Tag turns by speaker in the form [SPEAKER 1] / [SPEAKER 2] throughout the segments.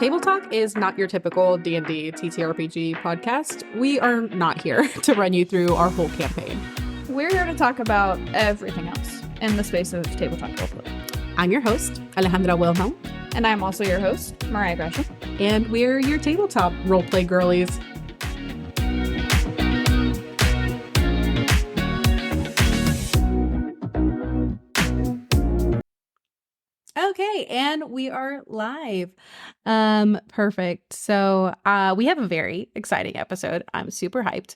[SPEAKER 1] Table Talk is not your typical D&D TTRPG podcast. We are not here to run you through our whole campaign.
[SPEAKER 2] We're here to talk about everything else in the space of Table Talk roleplay.
[SPEAKER 1] I'm your host, Alejandra Wilhelm.
[SPEAKER 2] And I'm also your host, Mariah Gresham.
[SPEAKER 1] And we're your tabletop roleplay girlies. Okay, and we are live. Perfect. So we have a very exciting episode. I'm super hyped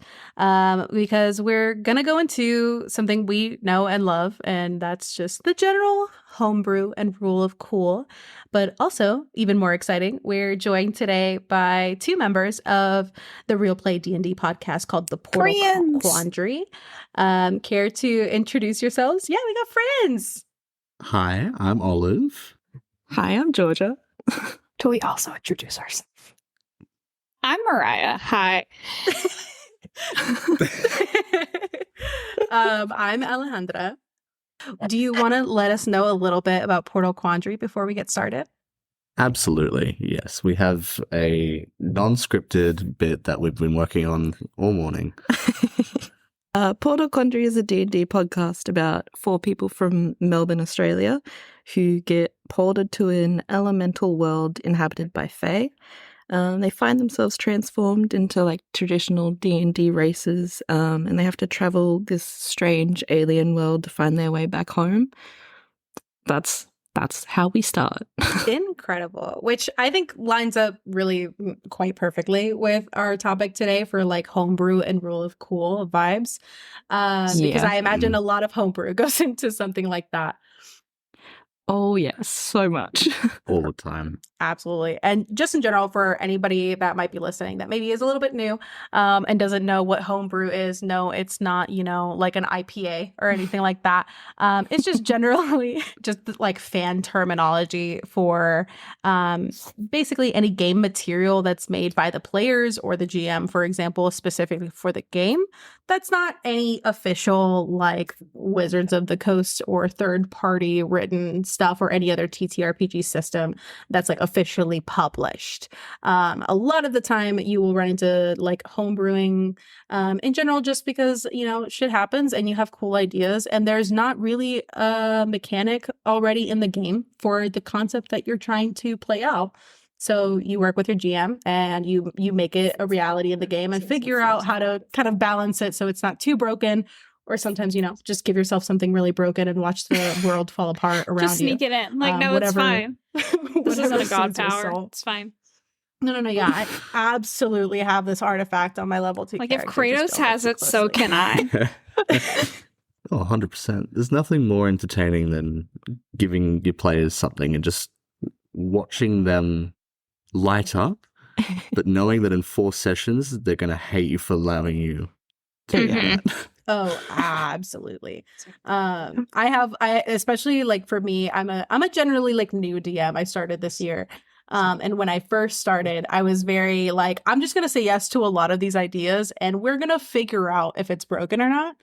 [SPEAKER 1] because we're gonna go into something we know and love, and that's just the general homebrew and rule of cool. But also, even more exciting, we're joined today by two members of the Real Play D&D podcast called the Portal Quandry. Care to introduce yourselves? Yeah, we got friends.
[SPEAKER 3] Hi, I'm Olive.
[SPEAKER 4] Hi, I'm Georgia.
[SPEAKER 2] Do we also introduce ourselves? I'm Mariah. Hi.
[SPEAKER 1] I'm Alejandra. Do you want to let us know a little bit about Portal Quandry before we get started?
[SPEAKER 3] Absolutely, yes. We have a non-scripted bit that we've been working on all morning.
[SPEAKER 4] Portal Quandry is a D&D podcast about four people from Melbourne, Australia, who get ported to an elemental world inhabited by fae. They find themselves transformed into like traditional D&D races, and they have to travel this strange alien world to find their way back home. That's how we start.
[SPEAKER 1] Incredible, which I think lines up really quite perfectly with our topic today for like homebrew and rule of cool vibes. Because I imagine a lot of homebrew goes into something like that.
[SPEAKER 4] Oh, yes, so much.
[SPEAKER 3] All the time.
[SPEAKER 1] Absolutely. And just in general, for anybody that might be listening that maybe is a little bit new and doesn't know what homebrew is, no, it's not, like an IPA or anything like that. It's just generally just like fan terminology for basically any game material that's made by the players or the GM, for example, specifically for the game. That's not any official like Wizards of the Coast or third party written stuff or any other TTRPG system that's like officially published. A lot of the time you will run into like homebrewing in general, just because, shit happens and you have cool ideas and there's not really a mechanic already in the game for the concept that you're trying to play out. So you work with your GM and you make it a reality in the game and figure out how to kind of balance it so it's not too broken. Or sometimes, just give yourself something really broken and watch the world fall apart around you.
[SPEAKER 2] Just sneak it in. Like, no,
[SPEAKER 1] whatever,
[SPEAKER 2] it's fine. This isn't a god power. It's fine.
[SPEAKER 1] No. Yeah, I absolutely have this artifact on my level 2
[SPEAKER 2] Like,
[SPEAKER 1] character.
[SPEAKER 2] if Kratos has it, so can I.
[SPEAKER 3] Oh, 100%. There's nothing more entertaining than giving your players something and just watching them light up, but knowing that in 4 sessions, they're going to hate you for allowing you to do that.
[SPEAKER 1] Oh, absolutely. I especially like for me, I'm a generally like new DM. I started this year. And when I first started, I was very like, I'm just going to say yes to a lot of these ideas and we're going to figure out if it's broken or not.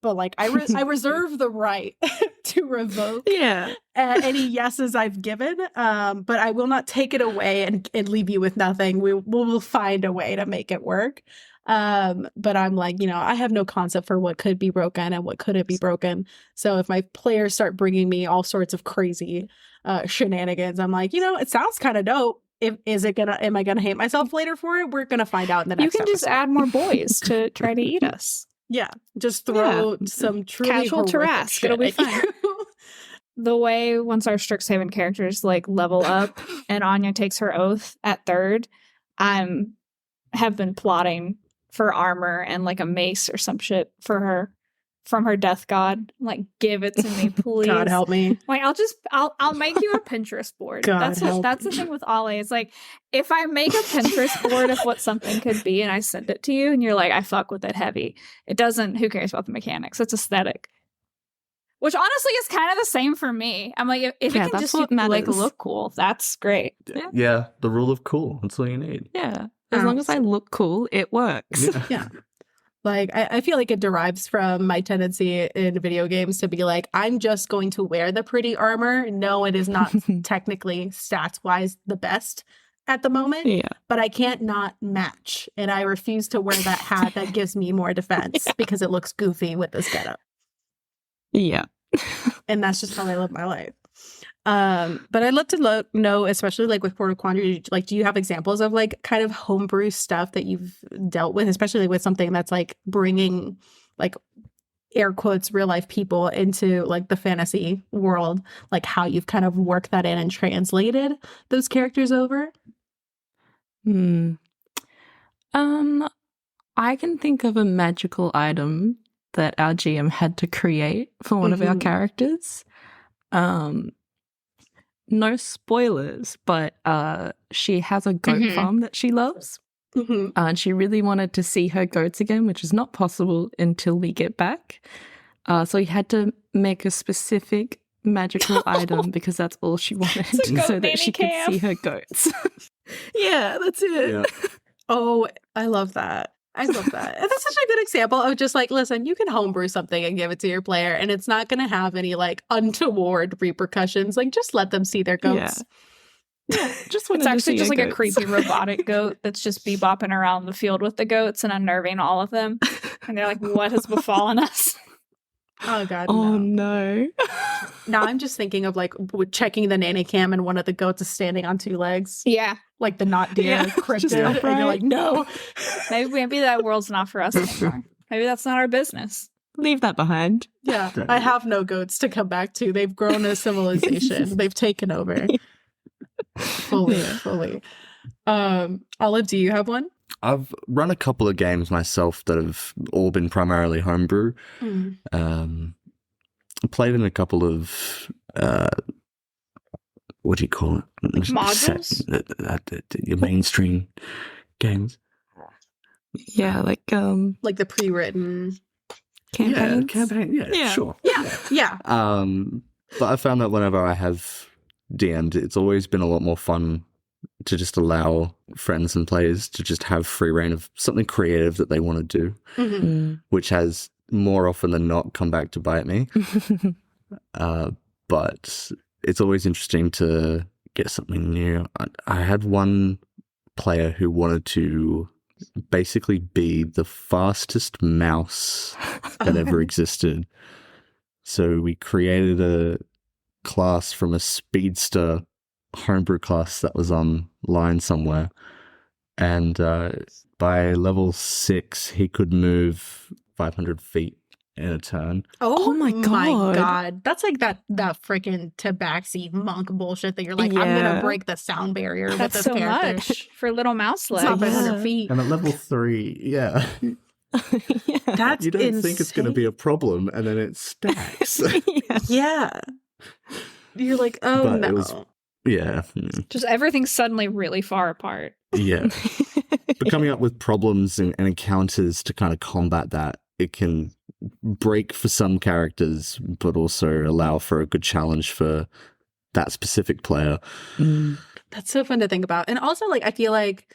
[SPEAKER 1] But like, I reserve the right to revoke any yeses I've given. But I will not take it away and leave you with nothing. We'll find a way to make it work. But I'm like, I have no concept for what could be broken and what couldn't be broken. So if my players start bringing me all sorts of crazy shenanigans, I'm like, it sounds kind of dope. Am I gonna hate myself later for it? We're gonna find out in the next
[SPEAKER 2] episode. You can just add more boys to try to eat us.
[SPEAKER 1] Yeah, just throw some truly
[SPEAKER 2] casual
[SPEAKER 1] horrific
[SPEAKER 2] shit. It'll be fun. The way once our Strixhaven characters like level up and Anya takes her oath at 3rd, have been plotting for armor and like a mace or some shit for her from her death god. Like, give it to me, please.
[SPEAKER 1] God help me.
[SPEAKER 2] Like, I'll make you a Pinterest board. That's the thing with Ollie. It's like, if I make a Pinterest board of what something could be and I send it to you and you're like, I fuck with it heavy. It doesn't, who cares about the mechanics? It's aesthetic. Which honestly is kind of the same for me. I'm like, if it can just like look cool, that's great.
[SPEAKER 3] Yeah, the rule of cool. That's all you need.
[SPEAKER 4] Yeah. As long as I look cool, it works.
[SPEAKER 1] Yeah. Like, I feel like it derives from my tendency in video games to be like, I'm just going to wear the pretty armor. No, it is not technically stats-wise the best at the moment,
[SPEAKER 4] Yeah.
[SPEAKER 1] but I can't not match. And I refuse to wear that hat that gives me more defense because it looks goofy with this getup.
[SPEAKER 4] Yeah.
[SPEAKER 1] And that's just how I live my life. But I'd love to know, especially like with Portal Quandry, like, do you have examples of like kind of homebrew stuff that you've dealt with, especially with something that's like bringing like air quotes real life people into like the fantasy world, like how you've kind of worked that in and translated those characters over?
[SPEAKER 4] I can think of a magical item that our GM had to create for one of our characters. No spoilers, but she has a goat farm that she loves. And she really wanted to see her goats again, which is not possible until we get back. So we had to make a specific magical item because that's all she wanted, so that she could see her goats. Yeah, that's it.
[SPEAKER 3] Yeah.
[SPEAKER 1] Oh, I love that. I love that. And that's such a good example of just like, listen, you can homebrew something and give it to your player, and it's not going to have any like untoward repercussions. Like, just let them see their goats.
[SPEAKER 4] Yeah, just
[SPEAKER 2] it's actually just like a creepy robotic goat that's just bebopping around the field with the goats and unnerving all of them. And they're like, what has befallen us?
[SPEAKER 1] Oh, God.
[SPEAKER 4] Oh, no.
[SPEAKER 1] Now I'm just thinking of like checking the nanny cam and one of the goats is standing on two legs.
[SPEAKER 2] Yeah.
[SPEAKER 1] Like the not deer cryptid. And you're like, no.
[SPEAKER 2] Maybe that world's not for us anymore. Maybe that's not our business.
[SPEAKER 4] Leave that behind.
[SPEAKER 1] Yeah. I have no goats to come back to. They've grown a civilization. They've taken over. Fully. Olive, do you have one?
[SPEAKER 3] I've run a couple of games myself that have all been primarily homebrew. Played in a couple of what do you call it?
[SPEAKER 2] Modules?
[SPEAKER 3] Your mainstream games.
[SPEAKER 4] Yeah, like
[SPEAKER 1] the pre-written
[SPEAKER 4] campaigns.
[SPEAKER 3] Yeah, campaign. Yeah, sure.
[SPEAKER 1] Yeah.
[SPEAKER 3] But I found that whenever I have DM'd, it's always been a lot more fun to just allow friends and players to just have free reign of something creative that they want to do, which has more often than not come back to bite me. But it's always interesting to get something new. I had one player who wanted to basically be the fastest mouse that ever existed. So we created a class from a speedster homebrew class that was online somewhere. And by level 6, he could move 500 feet in a turn.
[SPEAKER 1] Oh my god. That's like that freaking tabaxi monk bullshit that you're like, I'm gonna break the sound barrier with this
[SPEAKER 2] so
[SPEAKER 1] character.
[SPEAKER 2] Much for little mouse legs.
[SPEAKER 1] It's not 500 feet.
[SPEAKER 3] And at level 3,
[SPEAKER 1] That's
[SPEAKER 3] you don't
[SPEAKER 1] insane.
[SPEAKER 3] think it's going to be a problem, and then it stacks.
[SPEAKER 1] Yeah. You're like, oh
[SPEAKER 3] But
[SPEAKER 1] no.
[SPEAKER 3] it was,
[SPEAKER 2] Just everything's suddenly really far apart.
[SPEAKER 3] Yeah. But coming up with problems and encounters to kind of combat that, it can break for some characters, but also allow for a good challenge for that specific player.
[SPEAKER 1] That's so fun to think about. And also, like, I feel like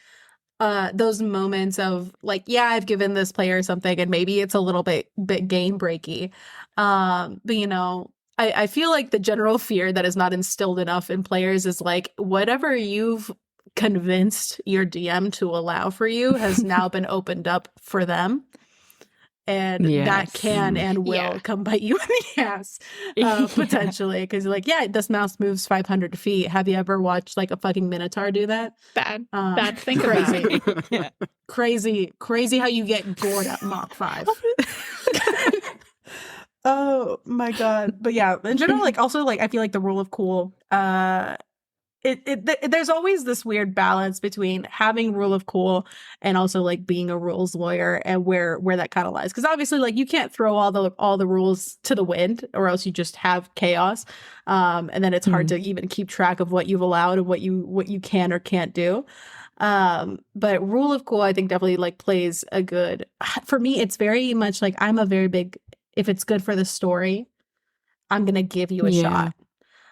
[SPEAKER 1] those moments of like, yeah, I've given this player something and maybe it's a little bit game breaky. But you know, I feel like the general fear that is not instilled enough in players is like, whatever you've convinced your DM to allow for you has now been opened up for them. And that can and will come bite you in the ass, potentially. Because you're like, yeah, this mouse moves 500 feet. Have you ever watched like a fucking minotaur do that?
[SPEAKER 2] Bad thing.
[SPEAKER 1] Crazy. Crazy how you get gored at Mach 5. Oh my god. But yeah, in general, like also like I feel like the rule of cool, there's always this weird balance between having rule of cool and also like being a rules lawyer, and where that kind of lies. Because obviously, like, you can't throw all the rules to the wind, or else you just have chaos, and then it's hard to even keep track of what you've allowed and what you can or can't do. But rule of cool, I think, definitely like plays a good. For me, it's very much like I'm a very big. If it's good for the story, I'm gonna give you a shot.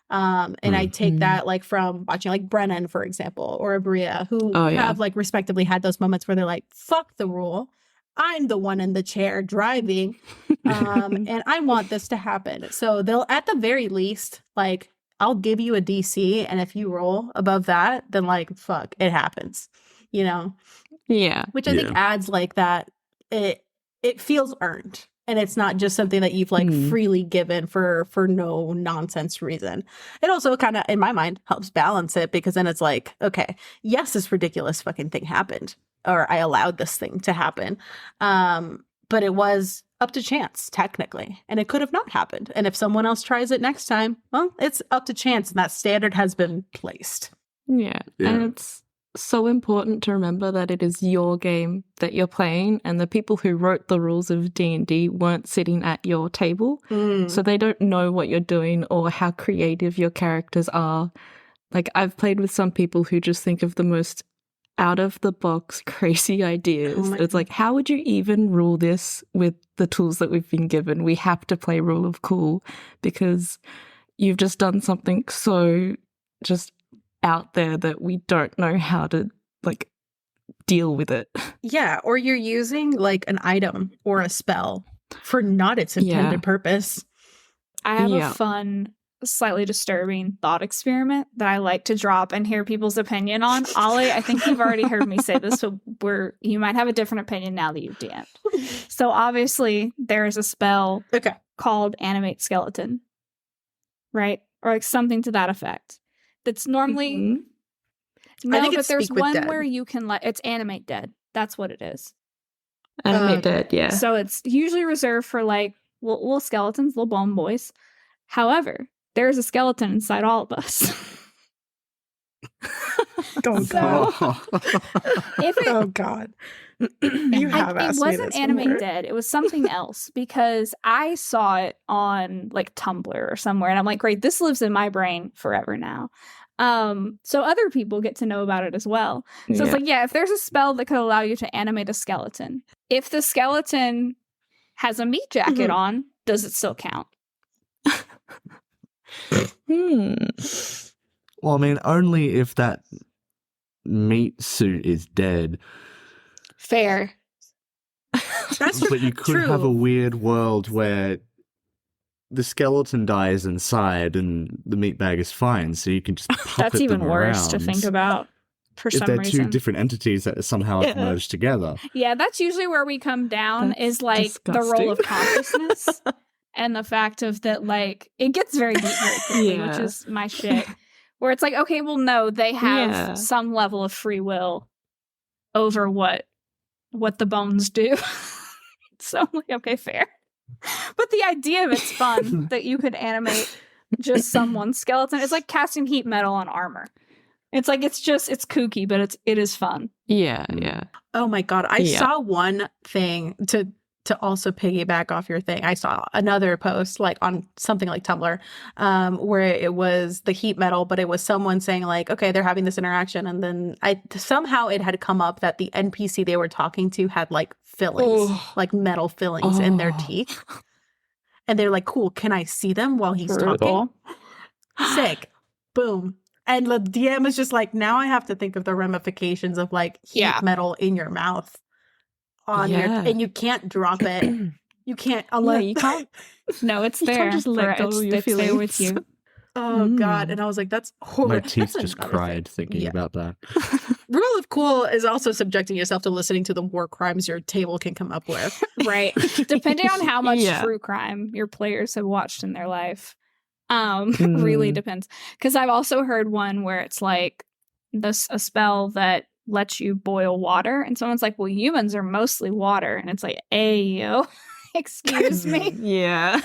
[SPEAKER 1] And I take that like from watching like Brennan, for example, or Abria, who have like respectively had those moments where they're like, fuck the rule. I'm the one in the chair driving. And I want this to happen. So they'll at the very least like I'll give you a DC, and if you roll above that, then like fuck, it happens, you know?
[SPEAKER 4] Yeah.
[SPEAKER 1] Which I think adds like that it feels earned. And it's not just something that you've like freely given for no nonsense reason. It also kind of, in my mind, helps balance it, because then it's like, okay, yes, this ridiculous fucking thing happened, or I allowed this thing to happen. But it was up to chance, technically, and it could have not happened. And if someone else tries it next time, well, it's up to chance, and that standard has been placed.
[SPEAKER 4] Yeah. And it's so important to remember that it is your game that you're playing, and the people who wrote the rules of D&D weren't sitting at your table, so they don't know what you're doing or how creative your characters are. Like, I've played with some people who just think of the most out-of-the-box crazy ideas. It's like, how would you even rule this with the tools that we've been given? We have to play Rule of Cool because you've just done something so just out there that we don't know how to like deal with it.
[SPEAKER 1] Yeah, or you're using like an item or a spell for not its intended purpose.
[SPEAKER 2] I have a fun, slightly disturbing thought experiment that I like to drop and hear people's opinion on. Ollie, I think you've already heard me say this, so you might have a different opinion now that you've DM'd. So obviously there is a spell called Animate Skeleton, right? Or like something to that effect. That's normally no, but there's one where you can it's Animate Dead. That's what it is.
[SPEAKER 4] Animate Dead, yeah.
[SPEAKER 2] So it's usually reserved for like little skeletons, little bone boys. However, there's a skeleton inside all of us.
[SPEAKER 1] Oh God. You have asked me this. It wasn't
[SPEAKER 2] Animate Dead. It was something else, because I saw it on like Tumblr or somewhere, and I'm like, great, this lives in my brain forever now. So other people get to know about it as well. So it's like, if there's a spell that could allow you to animate a skeleton, if the skeleton has a meat jacket on, does it still count?
[SPEAKER 3] Well, I mean, only if that meat suit is dead.
[SPEAKER 2] Fair.
[SPEAKER 3] But you could have a weird world where the skeleton dies inside and the meat bag is fine, so you can just puppet
[SPEAKER 2] That's even
[SPEAKER 3] them
[SPEAKER 2] worse to
[SPEAKER 3] around.
[SPEAKER 2] think about for
[SPEAKER 3] if
[SPEAKER 2] some
[SPEAKER 3] they're
[SPEAKER 2] reason.
[SPEAKER 3] two different entities that somehow have merged together.
[SPEAKER 2] Yeah, that's usually where we come down.
[SPEAKER 4] That's
[SPEAKER 2] is like
[SPEAKER 4] disgusting.
[SPEAKER 2] the role of consciousness and the fact of that, like, it gets very deep very quickly, which is my shit. Where it's like, okay, well, no, they have some level of free will over what the bones do. So I'm like, okay, fair. But the idea of it's fun that you could animate just someone's skeleton. It's like casting heat metal on armor. It's like, it's kooky, but it is fun.
[SPEAKER 4] Yeah.
[SPEAKER 1] Oh my God. I saw one thing to also piggyback off your thing. I saw another post like on something like Tumblr, where it was the heat metal, but it was someone saying like, okay, they're having this interaction. And then somehow it had come up that the NPC they were talking to had like fillings, like metal fillings in their teeth. And they're like, cool, can I see them while he's talking? Sick. Boom. And the DM is just like, now I have to think of the ramifications of like heat metal in your mouth. And you can't drop it. You can't unless
[SPEAKER 4] you can't.
[SPEAKER 2] No, it's
[SPEAKER 4] You
[SPEAKER 2] there.
[SPEAKER 4] can't just let go of your
[SPEAKER 2] it's there with
[SPEAKER 4] feelings.
[SPEAKER 2] you.
[SPEAKER 1] Oh God. And I was like, that's horrible.
[SPEAKER 3] My teeth just cried thinking about that.
[SPEAKER 1] Rule of Cool is also subjecting yourself to listening to the war crimes your table can come up with.
[SPEAKER 2] Right. Depending on how much true crime your players have watched in their life. Really depends. Because I've also heard one where it's like a spell that lets you boil water, and someone's like, well, humans are mostly water, and it's like, ayo, excuse me.
[SPEAKER 4] Yeah.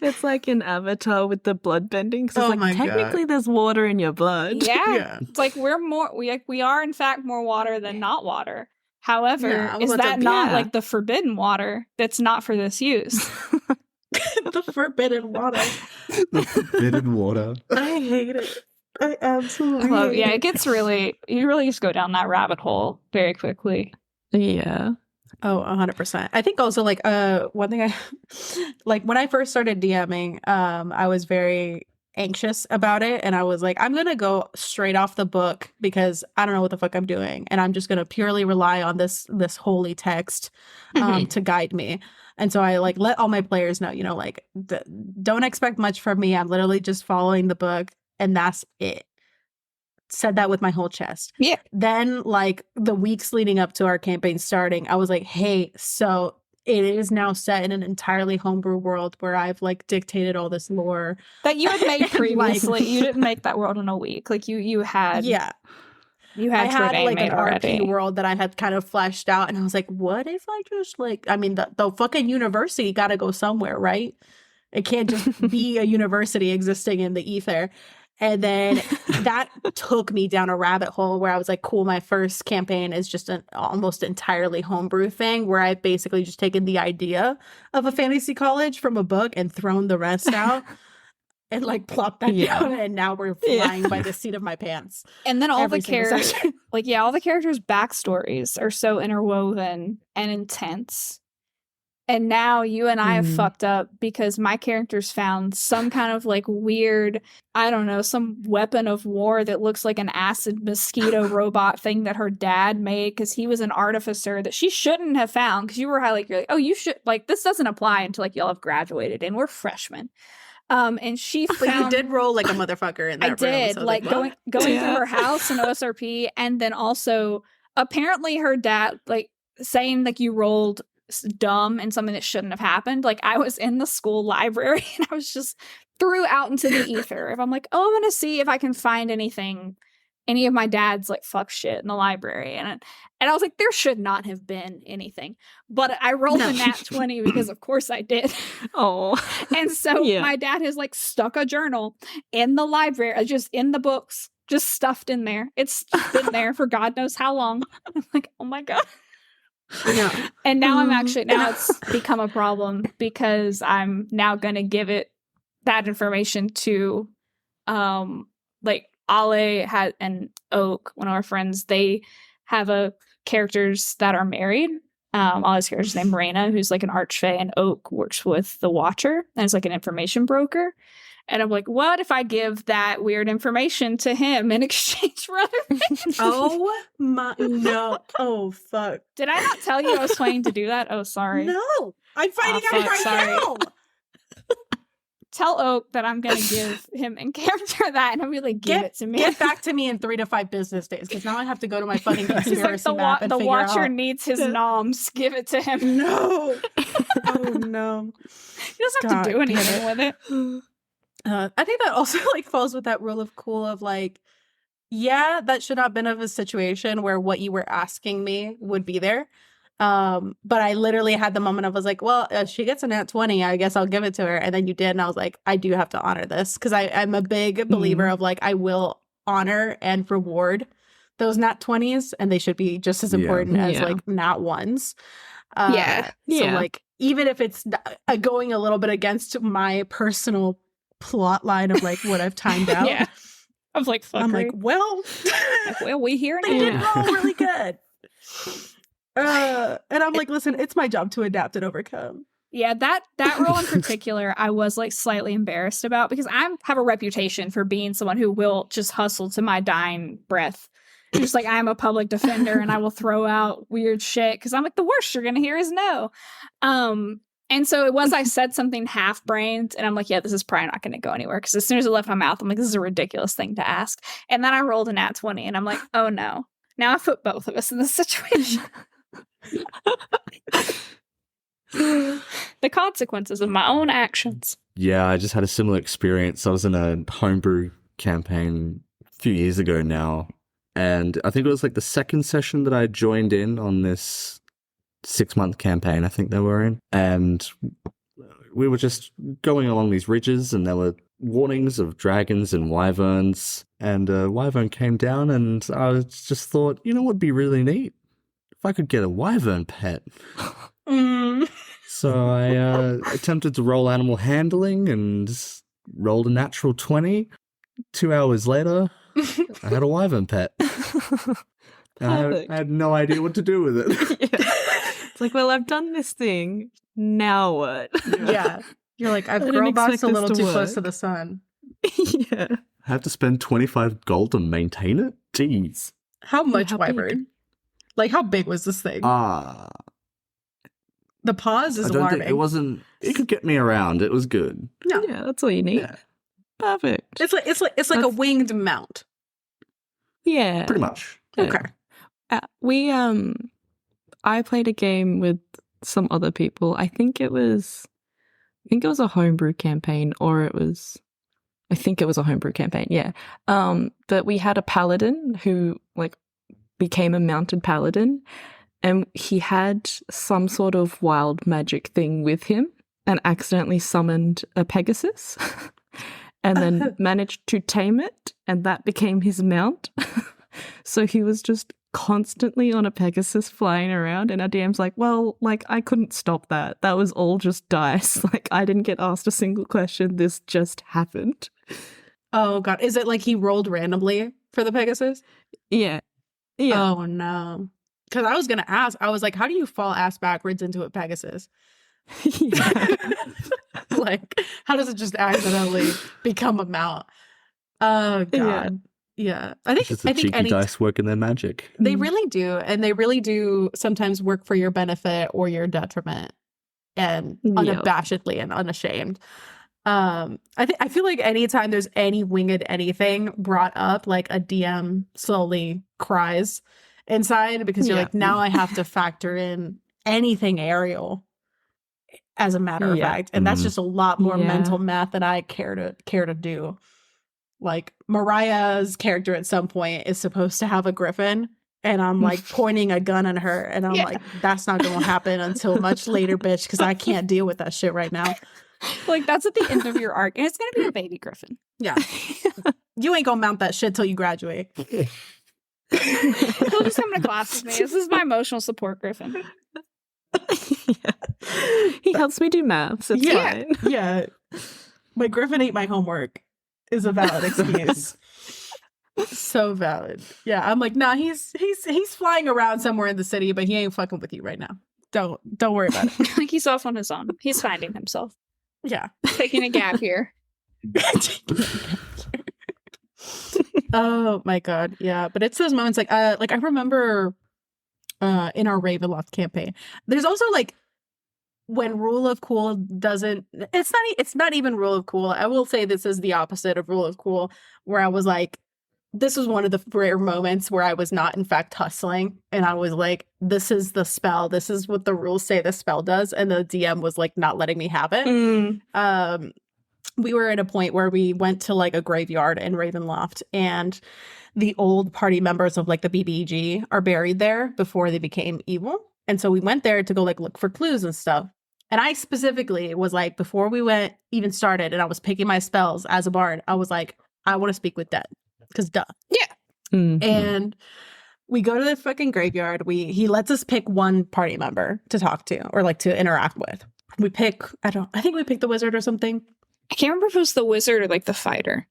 [SPEAKER 4] It's like an Avatar with the blood bending. So it's like, technically there's water in your blood.
[SPEAKER 2] Yeah. It's like we are in fact more water than not water. However, is that not like the forbidden water that's not for this use?
[SPEAKER 1] The forbidden water.
[SPEAKER 3] The forbidden water.
[SPEAKER 1] I hate it. I absolutely hate it.
[SPEAKER 2] It gets you really just go down that rabbit hole very quickly.
[SPEAKER 4] Yeah.
[SPEAKER 1] Oh, 100%. I think also like one thing I like when I first started DMing, I was very anxious about it, and I was like, I'm gonna go straight off the book because I don't know what the fuck I'm doing, and I'm just gonna purely rely on this holy text to guide me. And so I like let all my players know, like don't expect much from me. I'm literally just following the book and that's it. Said that with my whole chest.
[SPEAKER 2] Yeah.
[SPEAKER 1] Then like the weeks leading up to our campaign starting, I was like, hey, so it is now set in an entirely homebrew world where I've like dictated all this lore
[SPEAKER 2] that you had made previously. You didn't make that world in a week. Like you had.
[SPEAKER 1] Yeah.
[SPEAKER 2] You had
[SPEAKER 1] I had like an
[SPEAKER 2] already.
[SPEAKER 1] RP world that I had kind of fleshed out, and I was like, what if I just like, I mean, the fucking university got to go somewhere, right? It can't just be a university existing in the ether. And then that took me down a rabbit hole where I was like, cool, my first campaign is just an almost entirely homebrew thing where I've basically just taken the idea of a fantasy college from a book and thrown the rest out and like plopped that down. And now we're flying by the seat of my pants.
[SPEAKER 2] And then all the characters, all the characters' backstories are so interwoven and intense. And now you and I have fucked up because my characters found some kind of like weird, I don't know, some weapon of war that looks like an acid mosquito robot thing that her dad made because he was an artificer that she shouldn't have found because you were like, oh, you should, like, this doesn't apply until like y'all have graduated and we're freshmen. And she found...
[SPEAKER 1] But you did roll like a motherfucker in that room.
[SPEAKER 2] I did,
[SPEAKER 1] so
[SPEAKER 2] like going through her house in OSRP and then also apparently her dad, like saying like you rolled dumb and something that shouldn't have happened. Like I was in the school library and I was just threw out into the ether. If I'm like, oh, I'm gonna see if I can find anything, any of my dad's like fuck shit in the library, and I was like, there should not have been anything, but I rolled a nat 20 because of course I did.
[SPEAKER 4] Oh,
[SPEAKER 2] and so my dad has like stuck a journal in the library, just in the books, just stuffed in there. It's been there for God knows how long. I'm like, oh my God.
[SPEAKER 1] Yeah.
[SPEAKER 2] And now it's become a problem because I'm now going to give it that information to like Ale and Oak, one of our friends. They have characters that are married. Ale's character's named Raina, who's like an archfey, and Oak works with the Watcher and is like an information broker. And I'm like, what if I give that weird information to him in exchange for other things?
[SPEAKER 1] Oh my, no. Oh, fuck.
[SPEAKER 2] Did I not tell you I was planning to do that? Oh, sorry.
[SPEAKER 1] No, I'm finding out right now.
[SPEAKER 2] Tell Oak that I'm going to give him in character that, and he'll be like, give it to me.
[SPEAKER 1] Get back to me in 3 to 5 business days, because now I have to go to my fucking conspiracy map and
[SPEAKER 2] the
[SPEAKER 1] figure
[SPEAKER 2] Watcher
[SPEAKER 1] out.
[SPEAKER 2] needs his noms. Give it to him.
[SPEAKER 1] No. Oh, no.
[SPEAKER 2] He doesn't have to do anything with it.
[SPEAKER 1] I think that also like falls with that rule of cool of like, yeah, that should not have been of a situation where what you were asking me would be there. But I literally had the moment of was like, well, she gets a nat 20, I guess I'll give it to her. And then you did, and I was like, I do have to honor this because I'm a big believer of like I will honor and reward those nat 20s, and they should be just as important as like nat 1s. So like even if it's going a little bit against my personal plot line of like what I've timed out.
[SPEAKER 2] I was like, fuck.
[SPEAKER 1] I'm like, well,
[SPEAKER 2] we here now.
[SPEAKER 1] They did roll really good. And I'm like, listen, it's my job to adapt and overcome.
[SPEAKER 2] Yeah, that role in particular, I was like slightly embarrassed about because I have a reputation for being someone who will just hustle to my dying breath. Just like I'm a public defender and I will throw out weird shit because I'm like, the worst you're gonna hear is no. And so it was, I said something half-brained, and I'm like, yeah, this is probably not going to go anywhere. Because as soon as it left my mouth, I'm like, this is a ridiculous thing to ask. And then I rolled a nat 20, and I'm like, oh no. Now I put both of us in this situation. The consequences of my own actions.
[SPEAKER 3] Yeah, I just had a similar experience. I was in a homebrew campaign a few years ago now. And I think it was like the second session that I joined in on this 6-month campaign I think they were in, and we were just going along these ridges and there were warnings of dragons and wyverns, and a wyvern came down, and I just thought, you know what would be really neat? If I could get a wyvern pet. So I attempted to roll animal handling and rolled a natural 20. 2 hours later, I had a wyvern pet. I had no idea what to do with it.
[SPEAKER 4] It's like, well, I've done this thing. Now what?
[SPEAKER 1] Yeah. You're like, I've girl bossed a little too close to the sun.
[SPEAKER 4] Yeah.
[SPEAKER 3] I have to spend 25 gold to maintain it? Jeez.
[SPEAKER 1] How much wyvern? Like, how big was this thing? The pause is
[SPEAKER 3] I don't
[SPEAKER 1] alarming.
[SPEAKER 3] think it wasn't. It could get me around. It was good.
[SPEAKER 1] No.
[SPEAKER 4] Yeah, that's all you need.
[SPEAKER 3] Yeah.
[SPEAKER 4] Perfect.
[SPEAKER 1] It's like a winged mount.
[SPEAKER 4] Yeah.
[SPEAKER 3] Pretty much.
[SPEAKER 4] Yeah.
[SPEAKER 1] Okay.
[SPEAKER 4] I played a game with some other people. I think it was a homebrew campaign, or I think it was a homebrew campaign, yeah. But we had a paladin who like became a mounted paladin, and he had some sort of wild magic thing with him and accidentally summoned a Pegasus and then managed to tame it, and that became his mount. So he was just constantly on a Pegasus flying around, and our DM's like, well, like, I couldn't stop that. That was all just dice. Like, I didn't get asked a single question. This just happened.
[SPEAKER 1] Oh, God. Is it like he rolled randomly for the Pegasus?
[SPEAKER 4] Yeah. Yeah.
[SPEAKER 1] Oh, no. Because I was going to ask, I was like, how do you fall ass backwards into a Pegasus? Like, how does it just accidentally become a mount? Oh, God. Yeah. I think
[SPEAKER 3] cheeky dice work in their magic.
[SPEAKER 1] They really do. And they really do sometimes work for your benefit or your detriment. And unabashedly and unashamed. I feel like anytime there's any winged anything brought up, like a DM slowly cries inside because you're like, now I have to factor in anything aerial, as a matter of fact. And that's just a lot more mental math than I care to do. Like, Mariah's character at some point is supposed to have a griffin, and I'm like pointing a gun at her, and I'm like, that's not going to happen until much later, bitch, because I can't deal with that shit right now.
[SPEAKER 2] Like, that's at the end of your arc, and it's going to be a baby griffin.
[SPEAKER 1] Yeah. You ain't going to mount that shit till you graduate.
[SPEAKER 2] He'll just come to class with me. This is my emotional support griffin.
[SPEAKER 4] He helps me do maths. It's fine.
[SPEAKER 1] Yeah. My griffin ate my homework is a valid excuse. So valid. Yeah, I'm like, nah, he's flying around somewhere in the city, but he ain't fucking with you right now. Don't worry about it.
[SPEAKER 2] Like, he's off on his own. He's finding himself.
[SPEAKER 1] Yeah.
[SPEAKER 2] Taking a gap here.
[SPEAKER 1] Oh my God. Yeah. But it's those moments like I remember in our Ravenloft campaign, there's also like when Rule of Cool doesn't, it's not even Rule of Cool. I will say this is the opposite of Rule of Cool, where I was like, this was one of the rare moments where I was not in fact hustling, and I was like, this is the spell, this is what the rules say the spell does, and the DM was like not letting me have it. We were at a point where we went to like a graveyard in Ravenloft, and the old party members of like the BBG are buried there before they became evil. And so we went there to go like look for clues and stuff. And I specifically was like, before we even started and I was picking my spells as a bard, I was like, I want to speak with dead. Because duh. Yeah.
[SPEAKER 4] Mm-hmm.
[SPEAKER 1] And we go to the fucking graveyard. He lets us pick one party member to talk to or like to interact with. We pick, I think we picked the wizard or something.
[SPEAKER 2] I can't remember if it was the wizard or like the fighter.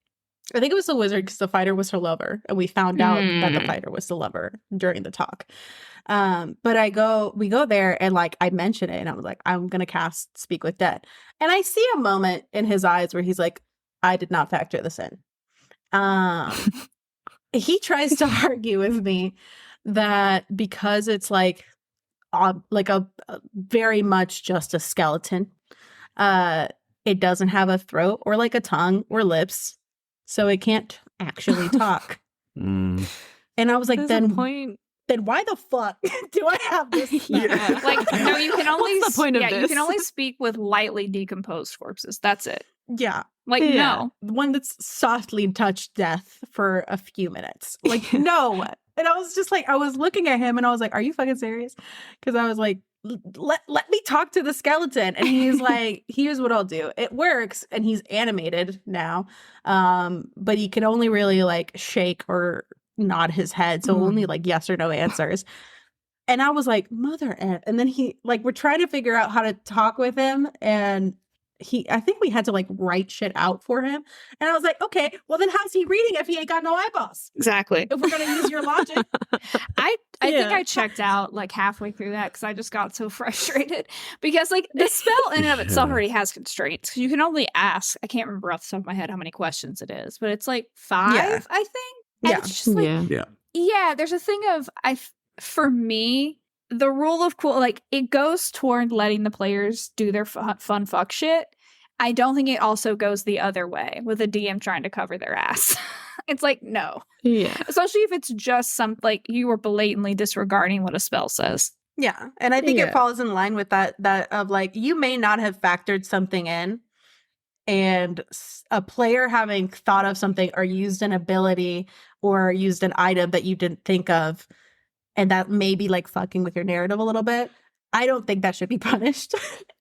[SPEAKER 1] I think it was the wizard because the fighter was her lover. And we found out that the fighter was the lover during the talk. But we go there and like I mention it and I was like, I'm going to cast Speak with Dead. And I see a moment in his eyes where he's like, I did not factor this in. He tries to argue with me that because it's like a very much just a skeleton, it doesn't have a throat or like a tongue or lips, so it can't actually talk. And I was like, then why the fuck do I have this?
[SPEAKER 2] Yeah. Like, no, you can only
[SPEAKER 4] What's the point of this?
[SPEAKER 2] You can only speak with lightly decomposed corpses. That's it.
[SPEAKER 1] Yeah.
[SPEAKER 2] Like, no.
[SPEAKER 1] One that's softly touched death for a few minutes. Like, no. And I was just like, I was looking at him and I was like, are you fucking serious? Because I was like, let me talk to the skeleton. And he's like, here's what I'll do. It works. And he's animated now. But he can only really like shake or nod his head. So only like yes or no answers. And I was like, mother F. And then we're trying to figure out how to talk with him. And I think we had to like write shit out for him. And I was like, okay, well then how's he reading if he ain't got no eyeballs?
[SPEAKER 2] Exactly.
[SPEAKER 1] If we're going to use your logic.
[SPEAKER 2] I think I checked out like halfway through that because I just got so frustrated because like the spell in and of itself already has constraints. You can only ask, I can't remember off the top of my head how many questions it is, but it's like 5, I think. And it's just like, yeah, there's a thing of, for me, the rule of cool, like, it goes toward letting the players do their fun fuck shit. I don't think it also goes the other way with a DM trying to cover their ass. It's like, no.
[SPEAKER 4] Yeah.
[SPEAKER 2] Especially if it's just like you were blatantly disregarding what a spell says.
[SPEAKER 1] Yeah. And I think it falls in line with that of like, you may not have factored something in, and a player having thought of something or used an ability or used an item that you didn't think of, and that may be like fucking with your narrative a little bit. I don't think that should be punished.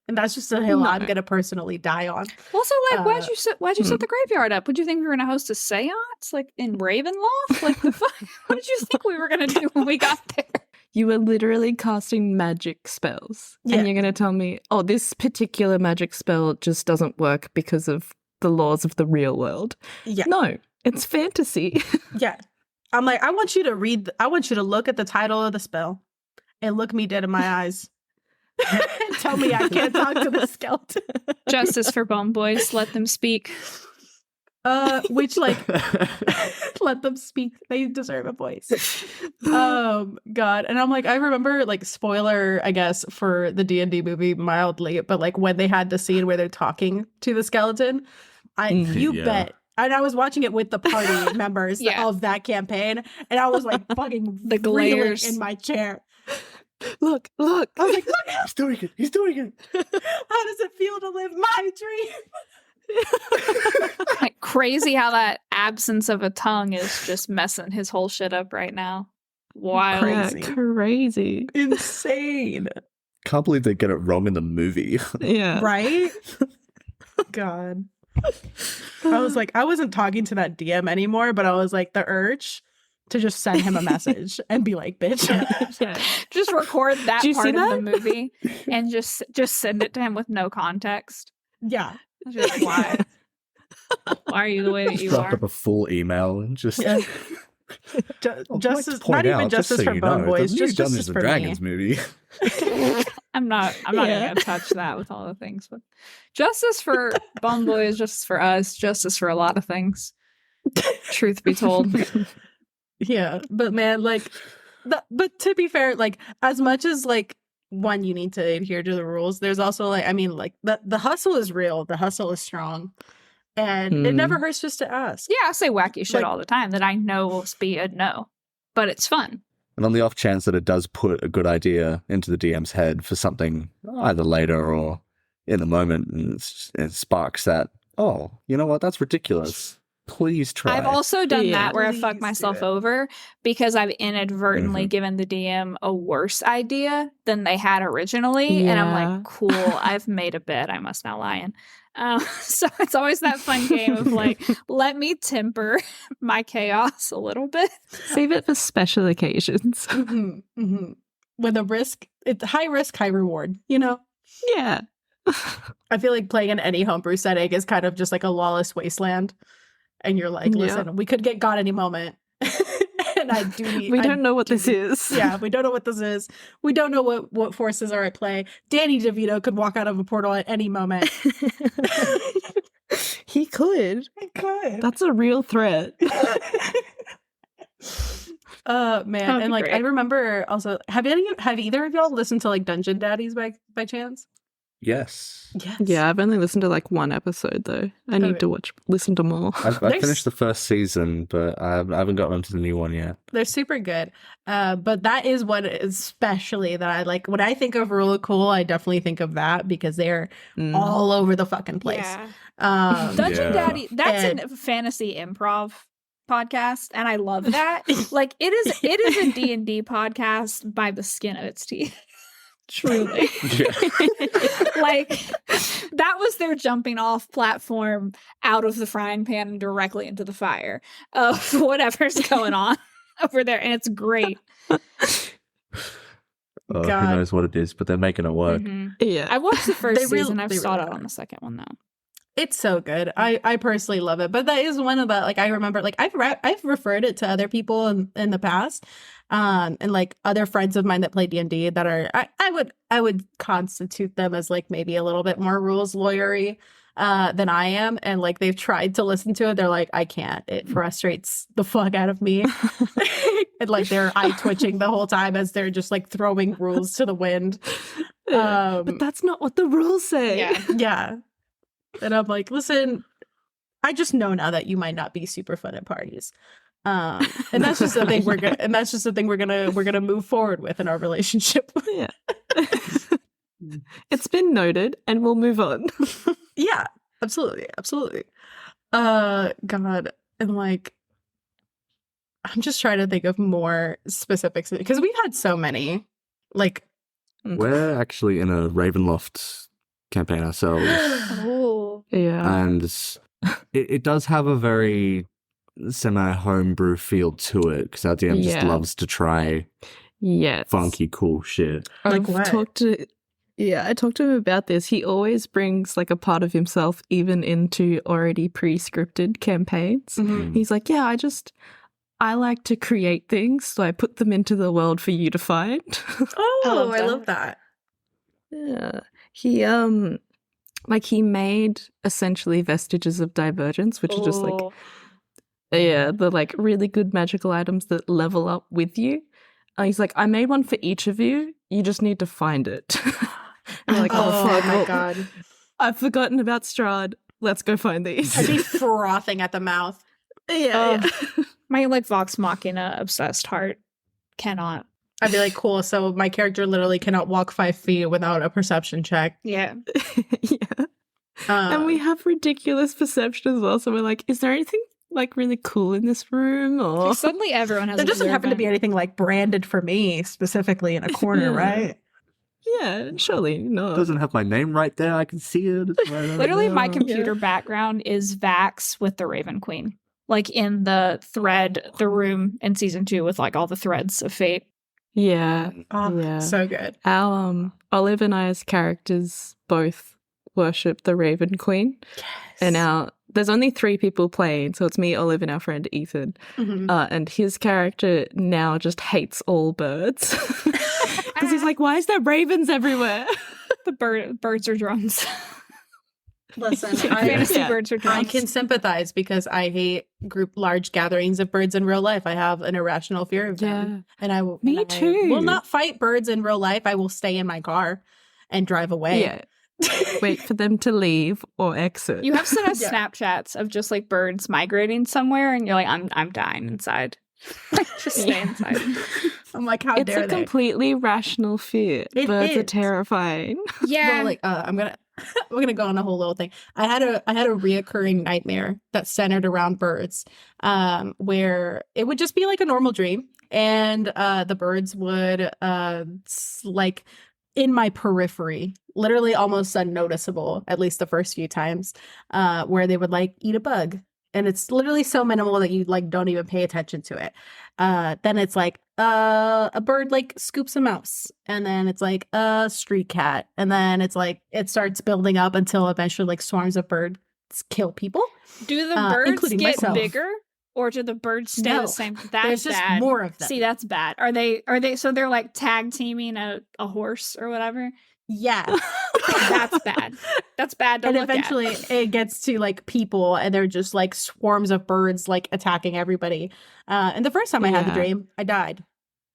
[SPEAKER 1] And that's just a hill I'm going to personally die on.
[SPEAKER 2] Also, like, why'd you set the graveyard up? Would you think we were going to host a seance, like, in Ravenloft? Like, the fuck? What did you think we were going to do when we got there?
[SPEAKER 4] You were literally casting magic spells.
[SPEAKER 1] Yeah.
[SPEAKER 4] And you're going to tell me, oh, this particular magic spell just doesn't work because of the laws of the real world.
[SPEAKER 1] Yeah.
[SPEAKER 4] No, it's fantasy.
[SPEAKER 1] Yeah. I'm like, I want you to look at the title of the spell and look me dead in my eyes. Tell me I can't talk to the skeleton.
[SPEAKER 2] Justice for bone boys. Let them speak.
[SPEAKER 1] Which, like, let them speak. They deserve a voice. God. And I'm like, I remember, like, spoiler, I guess, for the D&D movie mildly, but like when they had the scene where they're talking to the skeleton, you bet. And I was watching it with the party members of that campaign, and I was like fucking
[SPEAKER 2] the glares
[SPEAKER 1] in my chair.
[SPEAKER 4] Look. I was like, look,
[SPEAKER 3] He's doing it. He's doing it.
[SPEAKER 1] How does it feel to live my dream?
[SPEAKER 2] Like, crazy how that absence of a tongue is just messing his whole shit up right now. Wild.
[SPEAKER 4] Crazy.
[SPEAKER 1] Insane.
[SPEAKER 3] Can't believe they get it wrong in the movie.
[SPEAKER 4] Yeah.
[SPEAKER 1] Right? God. I was like, I wasn't talking to that DM anymore, but I was like, the urge to just send him a message and be like, bitch.
[SPEAKER 2] Yeah. Just record that part of the movie and just send it to him with no context.
[SPEAKER 1] Yeah.
[SPEAKER 2] Just why? Why are you the way that you
[SPEAKER 3] Drop
[SPEAKER 2] are?
[SPEAKER 3] up a full email and just...
[SPEAKER 1] Justice, not even justice for Bone Boys, just Justice for
[SPEAKER 3] Dragons
[SPEAKER 1] me.
[SPEAKER 3] movie.
[SPEAKER 2] I'm not even gonna touch that with all the things, but justice for Bone Boys, justice for us, justice for a lot of things. Truth be told.
[SPEAKER 1] Yeah, but man, like, but to be fair, like, as much as like one, you need to adhere to the rules, there's also like, I mean, like the hustle is real, the hustle is strong, and it never hurts just to ask.
[SPEAKER 2] Yeah, I say wacky shit all the time that I know will be a no, but it's fun.
[SPEAKER 3] And on the off chance that it does put a good idea into the DM's head for something either later or in the moment, and it sparks that, oh, you know what, that's ridiculous. Please try.
[SPEAKER 2] I've also done that where I
[SPEAKER 1] Please
[SPEAKER 2] fuck myself over because I've inadvertently given the DM a worse idea than they had originally. And I'm like, cool, I've made a bed. I must now lie in. So it's always that fun game of like, let me temper my chaos a little bit.
[SPEAKER 4] Save it for special occasions.
[SPEAKER 1] With a risk, it's high risk, high reward, you know?
[SPEAKER 4] Yeah.
[SPEAKER 1] I feel like playing in any homebrew setting is kind of just like a lawless wasteland. And you're like, listen, we could get got any moment. And I do need...
[SPEAKER 4] We don't know what this is.
[SPEAKER 1] Yeah, we don't know what this is. We don't know what forces are at play. Danny DeVito could walk out of a portal at any moment.
[SPEAKER 4] He could.
[SPEAKER 1] He could.
[SPEAKER 4] That's a real threat.
[SPEAKER 1] Man. And like, great. I remember also, have either of y'all listened to like Dungeon Daddies by chance?
[SPEAKER 3] Yes.
[SPEAKER 4] Yeah, I've only listened to like one episode though. I need to listen to more.
[SPEAKER 3] I've finished the first season, but I haven't gotten onto the new one yet.
[SPEAKER 1] They're super good. But that is one especially that I like. When I think of Rule of Cool, I definitely think of that because they're all over the fucking place.
[SPEAKER 2] Yeah. Dungeon Daddy, that's a fantasy improv podcast, and I love that. Like, it is a D&D podcast by the skin of its teeth. Truly. Like, that was their jumping off platform out of the frying pan and directly into the fire of whatever's going on over there, and it's great.
[SPEAKER 3] Who knows what it is, but they're making it work.
[SPEAKER 4] Yeah,
[SPEAKER 2] I watched the first season. I've sought out on the second one though.
[SPEAKER 1] It's so good. I personally love it. But that is one of the, like, I remember, like, I've referred it to other people in the past, and like other friends of mine that play D&D that are, I would constitute them as like maybe a little bit more rules lawyery. than I am, and like they've tried to listen to it. They're like, I can't. It frustrates the fuck out of me. And like they're eye twitching the whole time as they're just like throwing rules to the wind.
[SPEAKER 4] But that's not what the rules say.
[SPEAKER 1] Yeah. And I'm like, listen, I just know now that you might not be super fun at parties. And that's just the thing we're gonna move forward with in our relationship.
[SPEAKER 4] Yeah. It's been noted and we'll move on.
[SPEAKER 1] Yeah, absolutely. God. And like I'm just trying to think of more specifics because we've had so many. Like
[SPEAKER 3] we're actually in a Ravenloft campaign ourselves.
[SPEAKER 2] Oh.
[SPEAKER 4] Yeah.
[SPEAKER 3] And it does have a very semi-homebrew feel to it because our DM just loves to try funky, cool shit.
[SPEAKER 1] Like
[SPEAKER 4] I've
[SPEAKER 1] what?
[SPEAKER 4] I talked to him about this. He always brings like a part of himself even into already pre-scripted campaigns.
[SPEAKER 1] Mm-hmm.
[SPEAKER 4] He's like, I like to create things, so I put them into the world for you to find.
[SPEAKER 1] Oh, I love that.
[SPEAKER 4] Yeah. He made essentially Vestiges of Divergence, which are just like the like really good magical items that level up with you. He's like, I made one for each of you. You just need to find it. And I'm like, oh fuck,
[SPEAKER 1] my God.
[SPEAKER 4] I've forgotten about Strahd. Let's go find these.
[SPEAKER 1] I'd be frothing at the mouth.
[SPEAKER 4] Yeah.
[SPEAKER 2] My like Vox Machina obsessed heart cannot.
[SPEAKER 1] I'd be like, cool. So my character literally cannot walk 5 feet without a perception check.
[SPEAKER 2] Yeah.
[SPEAKER 4] Yeah. And we have ridiculous perception as well. So we're like, is there anything like really cool in this room? Or
[SPEAKER 2] Suddenly everyone has
[SPEAKER 1] there doesn't happen to be anything like branded for me specifically in a corner, right?
[SPEAKER 4] Yeah, surely no.
[SPEAKER 3] It doesn't have my name right there. I can see it. It's right over
[SPEAKER 2] Literally,
[SPEAKER 3] there.
[SPEAKER 2] my computer background is Vax with the Raven Queen. Like in the room in season 2 with like all the threads of fate.
[SPEAKER 4] Yeah.
[SPEAKER 1] Oh,
[SPEAKER 4] yeah.
[SPEAKER 1] So good.
[SPEAKER 4] Our Olive and I's characters both worship the Raven Queen.
[SPEAKER 1] Yes.
[SPEAKER 4] And there's only 3 people playing, so it's me, Olive, and our friend Ethan.
[SPEAKER 1] Mm-hmm.
[SPEAKER 4] And his character now just hates all birds. Because he's like, why is there ravens everywhere?
[SPEAKER 2] The birds are drones.
[SPEAKER 1] Listen,
[SPEAKER 2] Fantasy birds are drones.
[SPEAKER 1] I can sympathize because I hate large gatherings of birds in real life. I have an irrational fear of them. And I will not fight birds in real life. I will stay in my car and drive away.
[SPEAKER 4] Yeah. Wait for them to leave or exit.
[SPEAKER 2] You have sent us Snapchats of just like birds migrating somewhere, and you're like, I'm dying inside. Just stay inside.
[SPEAKER 1] I'm like, how dare they?
[SPEAKER 4] It's a completely rational fear. Birds are terrifying.
[SPEAKER 2] Yeah.
[SPEAKER 1] Well, like, we're gonna go on a whole little thing. I had a reoccurring nightmare that centered around birds, where it would just be like a normal dream, and the birds would like in my periphery, literally almost unnoticeable, at least the first few times, where they would like eat a bug. And it's literally so minimal that you like don't even pay attention to it. Then it's like a bird like scoops a mouse, and then it's like a street cat, and then it's like it starts building up until eventually like swarms of birds kill people.
[SPEAKER 2] Do the birds get
[SPEAKER 1] myself.
[SPEAKER 2] Bigger, or do the birds stay the same?
[SPEAKER 1] There's just
[SPEAKER 2] bad.
[SPEAKER 1] more of them.
[SPEAKER 2] See, that's bad. Are they? So they're like tag teaming a horse or whatever.
[SPEAKER 1] Yeah.
[SPEAKER 2] That's bad. That's bad to
[SPEAKER 1] and
[SPEAKER 2] look
[SPEAKER 1] eventually
[SPEAKER 2] at.
[SPEAKER 1] it gets to like people, and they're just like swarms of birds like attacking everybody. And the first time I had the dream, I died.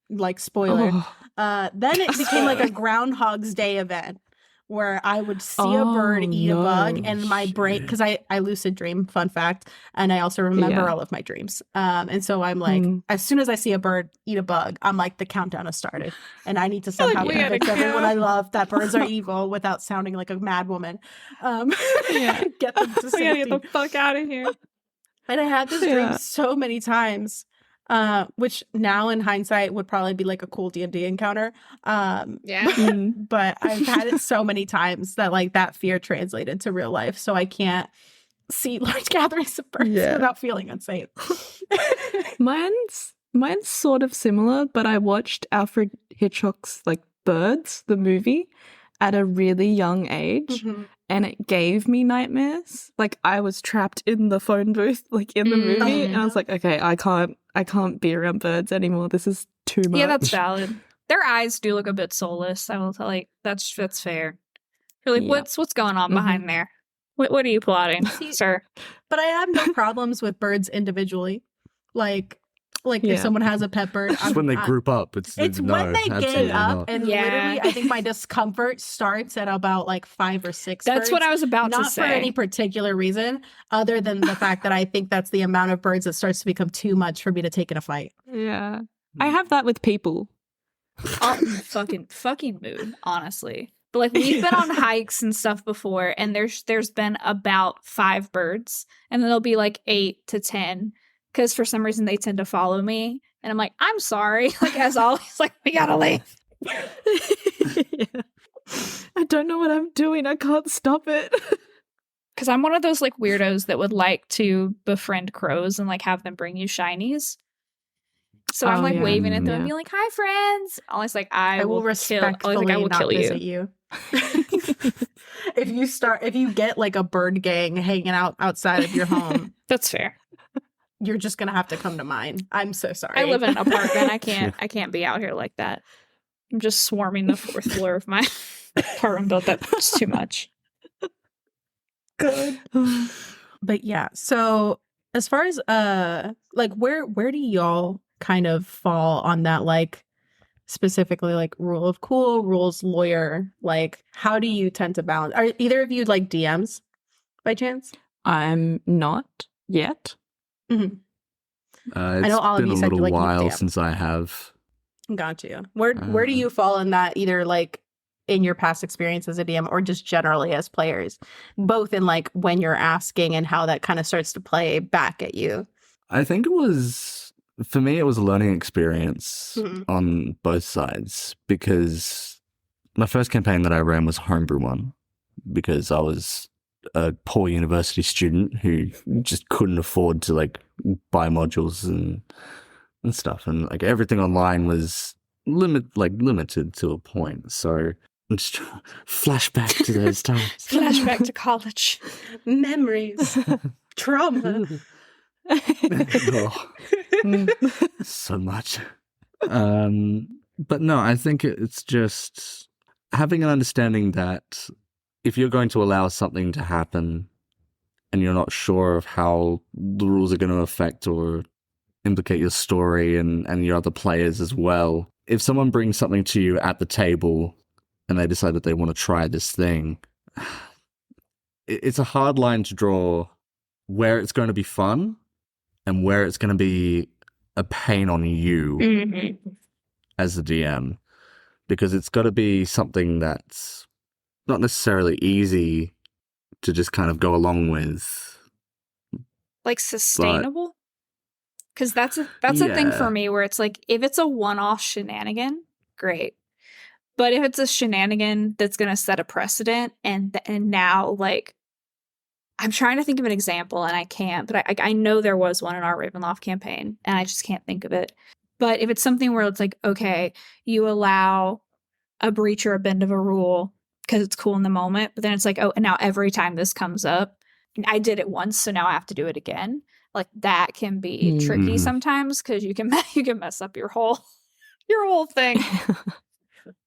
[SPEAKER 1] Like, spoiler. Then it became like a Groundhog's Day event where I would see a bird eat a bug, and my brain, because I lucid dream, fun fact, and I also remember all of my dreams. And so I'm like, as soon as I see a bird eat a bug, I'm like, the countdown has started, and I need to somehow convince everyone I love that birds are evil without sounding like a mad woman. Get them to safety.
[SPEAKER 2] Get the fuck out of here.
[SPEAKER 1] And I had this dream so many times. Which now in hindsight would probably be like a cool D&D encounter. But I've had it so many times that like that fear translated to real life. So I can't see large gatherings of birds without feeling unsafe.
[SPEAKER 4] Mine's sort of similar, but I watched Alfred Hitchcock's like Birds, the movie, at a really young age. And it gave me nightmares. Like I was trapped in the phone booth, like in the movie, and I was like, okay, I can't be around birds anymore. This is too much.
[SPEAKER 2] Yeah, that's valid. Their eyes do look a bit soulless. I will tell, like that's fair. You're like, what's going on behind there? What are you plotting, sir?
[SPEAKER 1] But I have no problems with birds individually. Like if someone has a pet bird,
[SPEAKER 3] Just when they group up, it's
[SPEAKER 1] when they gang up,
[SPEAKER 3] not.
[SPEAKER 1] and literally, I think my discomfort starts at about like 5 or 6.
[SPEAKER 2] That's
[SPEAKER 1] birds,
[SPEAKER 2] what I was about to say.
[SPEAKER 1] Not for any particular reason, other than the fact that I think that's the amount of birds that starts to become too much for me to take in a fight.
[SPEAKER 4] Yeah, I have that with people.
[SPEAKER 2] Fucking mood, honestly. But like we've been on hikes and stuff before, and there's been about 5 birds, and then there'll be like 8 to 10. Because for some reason they tend to follow me. And I'm like, I'm sorry. Like, as always, like, we gotta leave.
[SPEAKER 4] Yeah. I don't know what I'm doing. I can't stop it.
[SPEAKER 2] Because I'm one of those, like, weirdos that would like to befriend crows and, like, have them bring you shinies. So I'm, like, waving at them and being like, hi, friends. Always like, I will
[SPEAKER 1] respectfully
[SPEAKER 2] kill
[SPEAKER 1] visit you. If you get, like, a bird gang hanging out outside of your home.
[SPEAKER 2] That's fair.
[SPEAKER 1] You're just gonna have to come to mine. I'm so sorry.
[SPEAKER 2] I live in an apartment. I can't be out here like that. I'm just swarming the 4th floor of my apartment built. That's too much.
[SPEAKER 1] Good. But yeah, so as far as like where do y'all kind of fall on that, like specifically like rule of cool, rules lawyer? Like how do you tend to balance? Are either of you like DMs by chance?
[SPEAKER 4] I'm not yet.
[SPEAKER 1] Mm-hmm.
[SPEAKER 3] I know all of you said, like, it's been a little while since I have.
[SPEAKER 1] Got you. Where do you fall in that, either like in your past experience as a DM or just generally as players, both in like when you're asking and how that kind of starts to play back at you?
[SPEAKER 3] I think for me, it was a learning experience on both sides, because my first campaign that I ran was a homebrew one, because I was a poor university student who just couldn't afford to like buy modules and stuff, and like everything online was limited to a point. So I'm just flashback to those times.
[SPEAKER 2] Flashback to college.
[SPEAKER 1] Memories. Trauma.
[SPEAKER 3] So much. But no, I think it's just having an understanding that if you're going to allow something to happen and you're not sure of how the rules are going to affect or implicate your story and your other players as well, if someone brings something to you at the table and they decide that they want to try this thing, it's a hard line to draw where it's going to be fun and where it's going to be a pain on you as a DM, because it's got to be something that's not necessarily easy to just kind of go along with,
[SPEAKER 2] like sustainable. Because that's a thing for me where it's like, if it's a one-off shenanigan, great, but if it's a shenanigan that's going to set a precedent, and now like I'm trying to think of an example and I can't, but I know there was one in our Ravenloft campaign and I just can't think of it. But if it's something where it's like, okay, you allow a breach or a bend of a rule because it's cool in the moment, but then it's like, oh, and now every time this comes up, I did it once, so now I have to do it again. Like that can be tricky sometimes, because you can mess up your whole thing.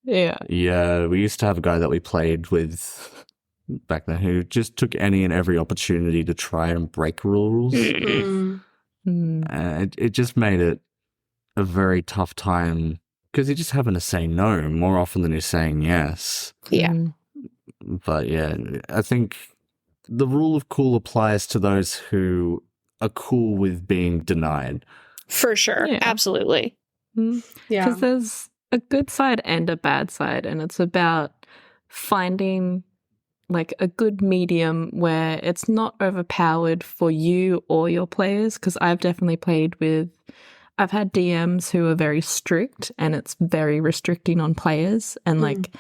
[SPEAKER 3] Yeah, we used to have a guy that we played with back then who just took any and every opportunity to try and break rules. It just made it a very tough time, because you're just having to say no more often than you're saying yes. But yeah, I think the rule of cool applies to those who are cool with being denied.
[SPEAKER 2] For sure. Yeah. Absolutely.
[SPEAKER 4] Yeah. Because there's a good side and a bad side, and it's about finding like a good medium where it's not overpowered for you or your players. Because I've definitely I've had DMs who are very strict, and it's very restricting on players, and like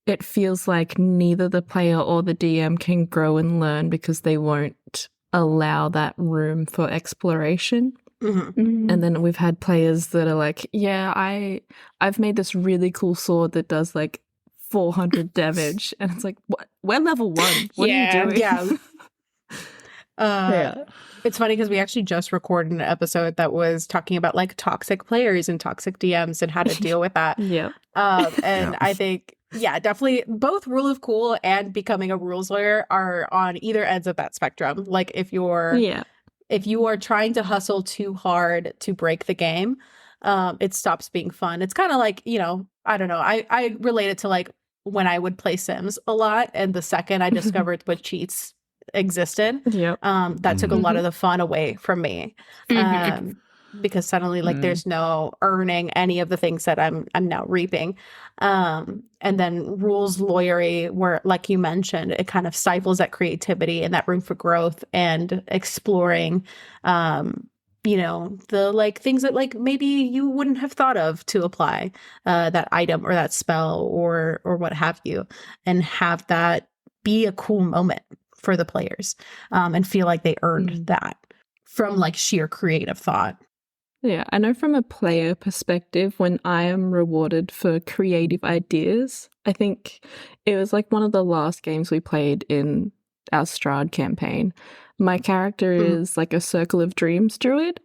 [SPEAKER 4] it feels like neither the player or the DM can grow and learn because they won't allow that room for exploration. And then we've had players that are like, yeah, I've made this really cool sword that does like 400 damage, and it's like, what? We're level 1. What are you doing?
[SPEAKER 1] It's funny because we actually just recorded an episode that was talking about like toxic players and toxic DMs and how to deal with that. And I think Yeah, definitely. Both rule of cool and becoming a rules lawyer are on either ends of that spectrum. Like if you are trying to hustle too hard to break the game, it stops being fun. It's kind of like, I don't know. I relate it to like when I would play Sims a lot, and the second I discovered what cheats existed, that took a lot of the fun away from me. Because suddenly like there's no earning any of the things that I'm now reaping. And then rules lawyery, where like you mentioned, it kind of stifles that creativity and that room for growth and exploring the like things that like maybe you wouldn't have thought of to apply that item or that spell or what have you, and have that be a cool moment for the players, and feel like they earned that from like sheer creative thought.
[SPEAKER 4] Yeah, I know from a player perspective, when I am rewarded for creative ideas, I think it was like one of the last games we played in our Strahd campaign. My character is like a Circle of Dreams druid,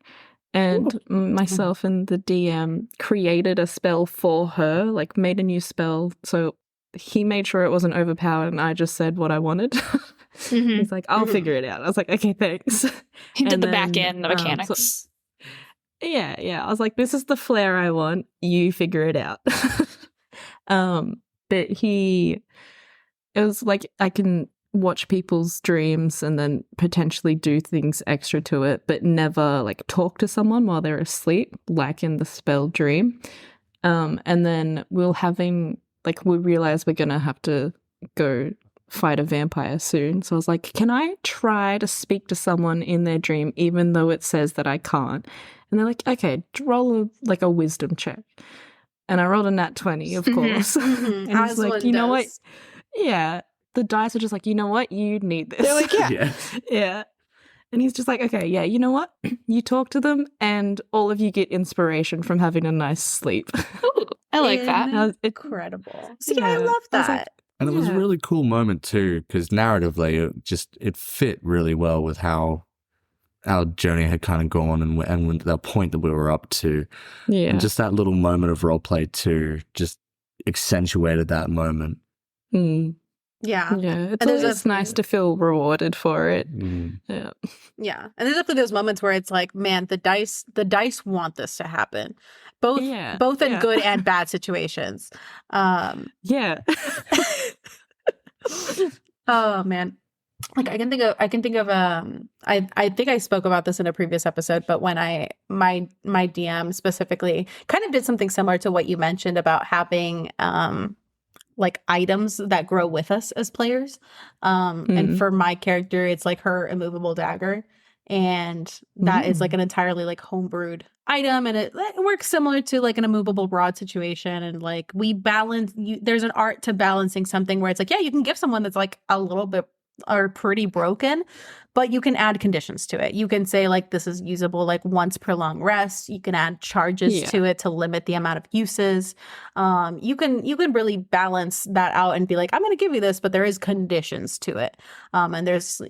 [SPEAKER 4] and myself and the DM created a spell for her, like made a new spell. So he made sure it wasn't overpowered, and I just said what I wanted. He's like, I'll figure it out. I was like, okay, thanks.
[SPEAKER 2] He did the back end mechanics.
[SPEAKER 4] Yeah. I was like, this is the flair I want. You figure it out. But it was like, I can watch people's dreams and then potentially do things extra to it, but never like talk to someone while they're asleep, like in the spell dream. And then we realize we're going to have to go fight a vampire soon. So I was like, can I try to speak to someone in their dream, even though it says that I can't? And they're like, okay, roll a wisdom check. And I rolled a nat 20, of course. And he's like, you know what? Yeah. The dice are just like, you know what? You need this.
[SPEAKER 2] They're like, yeah.
[SPEAKER 4] Yeah. And he's just like, okay, yeah, you know what? You talk to them and all of you get inspiration from having a nice sleep.
[SPEAKER 2] Ooh, I like that.
[SPEAKER 1] Incredible. See, I love that.
[SPEAKER 3] And it was a really cool moment too, because narratively it fit really well with how our journey had kind of gone and the point that we were up to.
[SPEAKER 4] Yeah.
[SPEAKER 3] And just that little moment of roleplay too just accentuated that moment.
[SPEAKER 1] Yeah.
[SPEAKER 4] It's always nice to feel rewarded for it. Yeah.
[SPEAKER 1] And there's definitely those moments where it's like, man, the dice want this to happen. Both in good and bad situations.
[SPEAKER 4] Yeah.
[SPEAKER 1] Oh man. Like I think I spoke about this in a previous episode, but when my DM specifically kind of did something similar to what you mentioned about having like items that grow with us as players. And for my character, it's like her immovable dagger. And that is like an entirely like homebrewed item. And it works similar to like an immovable rod situation. And like we balance, there's an art to balancing something where it's like, yeah, you can give someone that's like a little bit or pretty broken, but you can add conditions to it. You can say like this is usable like once per long rest. You can add charges to it to limit the amount of uses. You can really balance that out and be like, I'm going to give you this, but there is conditions to it. And there's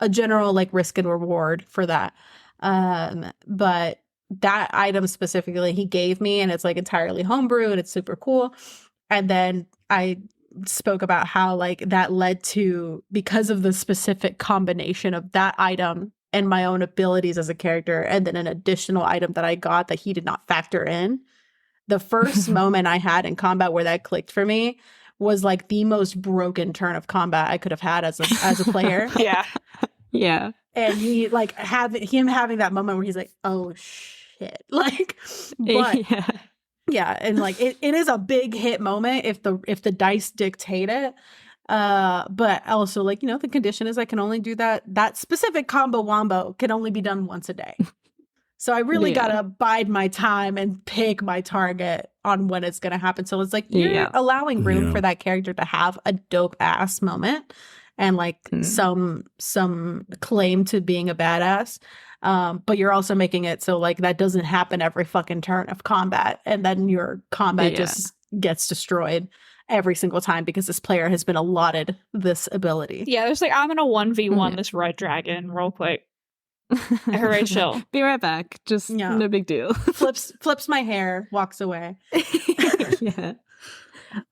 [SPEAKER 1] a general like risk and reward for that. But that item specifically he gave me, and it's like entirely homebrew and it's super cool. And then I spoke about how like that led to, because of the specific combination of that item and my own abilities as a character, and then an additional item that I got that he did not factor in. The first moment I had in combat where that clicked for me was like the most broken turn of combat I could have had as a player.
[SPEAKER 4] Yeah.
[SPEAKER 1] And he like having that moment where he's like, oh shit. Like, but yeah, and like it is a big hit moment if the dice dictate it. But also like, the condition is I can only do that specific combo wombo can only be done once a day. So I really gotta bide my time and pick my target on when it's gonna happen. So it's like you're allowing room for that character to have a dope ass moment and like some claim to being a badass. But you're also making it so like that doesn't happen every fucking turn of combat, and then your combat just gets destroyed every single time because this player has been allotted this ability.
[SPEAKER 2] Yeah, there's like, I'm gonna 1v1 this red dragon real quick. Hooray, chill.
[SPEAKER 4] Be right back. Just no big deal.
[SPEAKER 1] Flips my hair, walks away.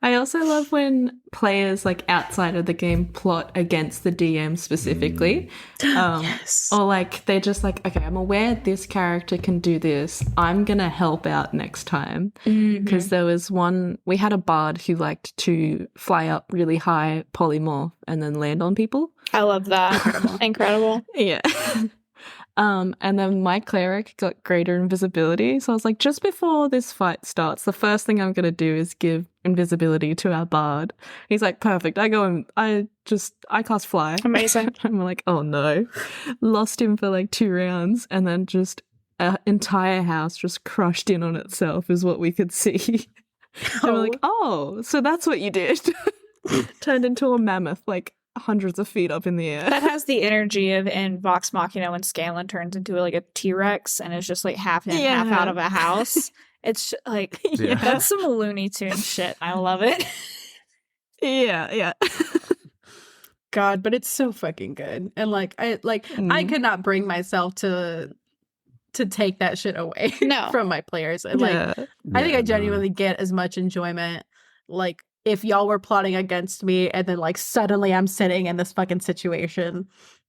[SPEAKER 4] I also love when players like outside of the game plot against the DM specifically.
[SPEAKER 1] Yes.
[SPEAKER 4] Or like they're just like, okay, I'm aware this character can do this. I'm going to help out next time. Because there was one, we had a bard who liked to fly up really high, polymorph, and then land on people.
[SPEAKER 2] I love that. Incredible.
[SPEAKER 4] Yeah. And then my cleric got greater invisibility. So I was like, just before this fight starts, the first thing I'm going to do is give invisibility to our bard. He's like, perfect. I go and I cast fly.
[SPEAKER 2] Amazing.
[SPEAKER 4] I'm like, oh no. Lost him for like 2 rounds, and then just an entire house just crushed in on itself is what we could see. And we're like, oh, so that's what you did. Turned into a mammoth, like hundreds of feet up in the air.
[SPEAKER 2] That has the energy of in Vox Machina when Scanlan turns into like a T-Rex and is just like half in, half out of a house. It's like, that's some Looney Tunes shit. I love it.
[SPEAKER 4] Yeah.
[SPEAKER 1] God, but it's so fucking good. And like I could not bring myself to take that shit away from my players. And I think I genuinely get as much enjoyment like if y'all were plotting against me and then like suddenly I'm sitting in this fucking situation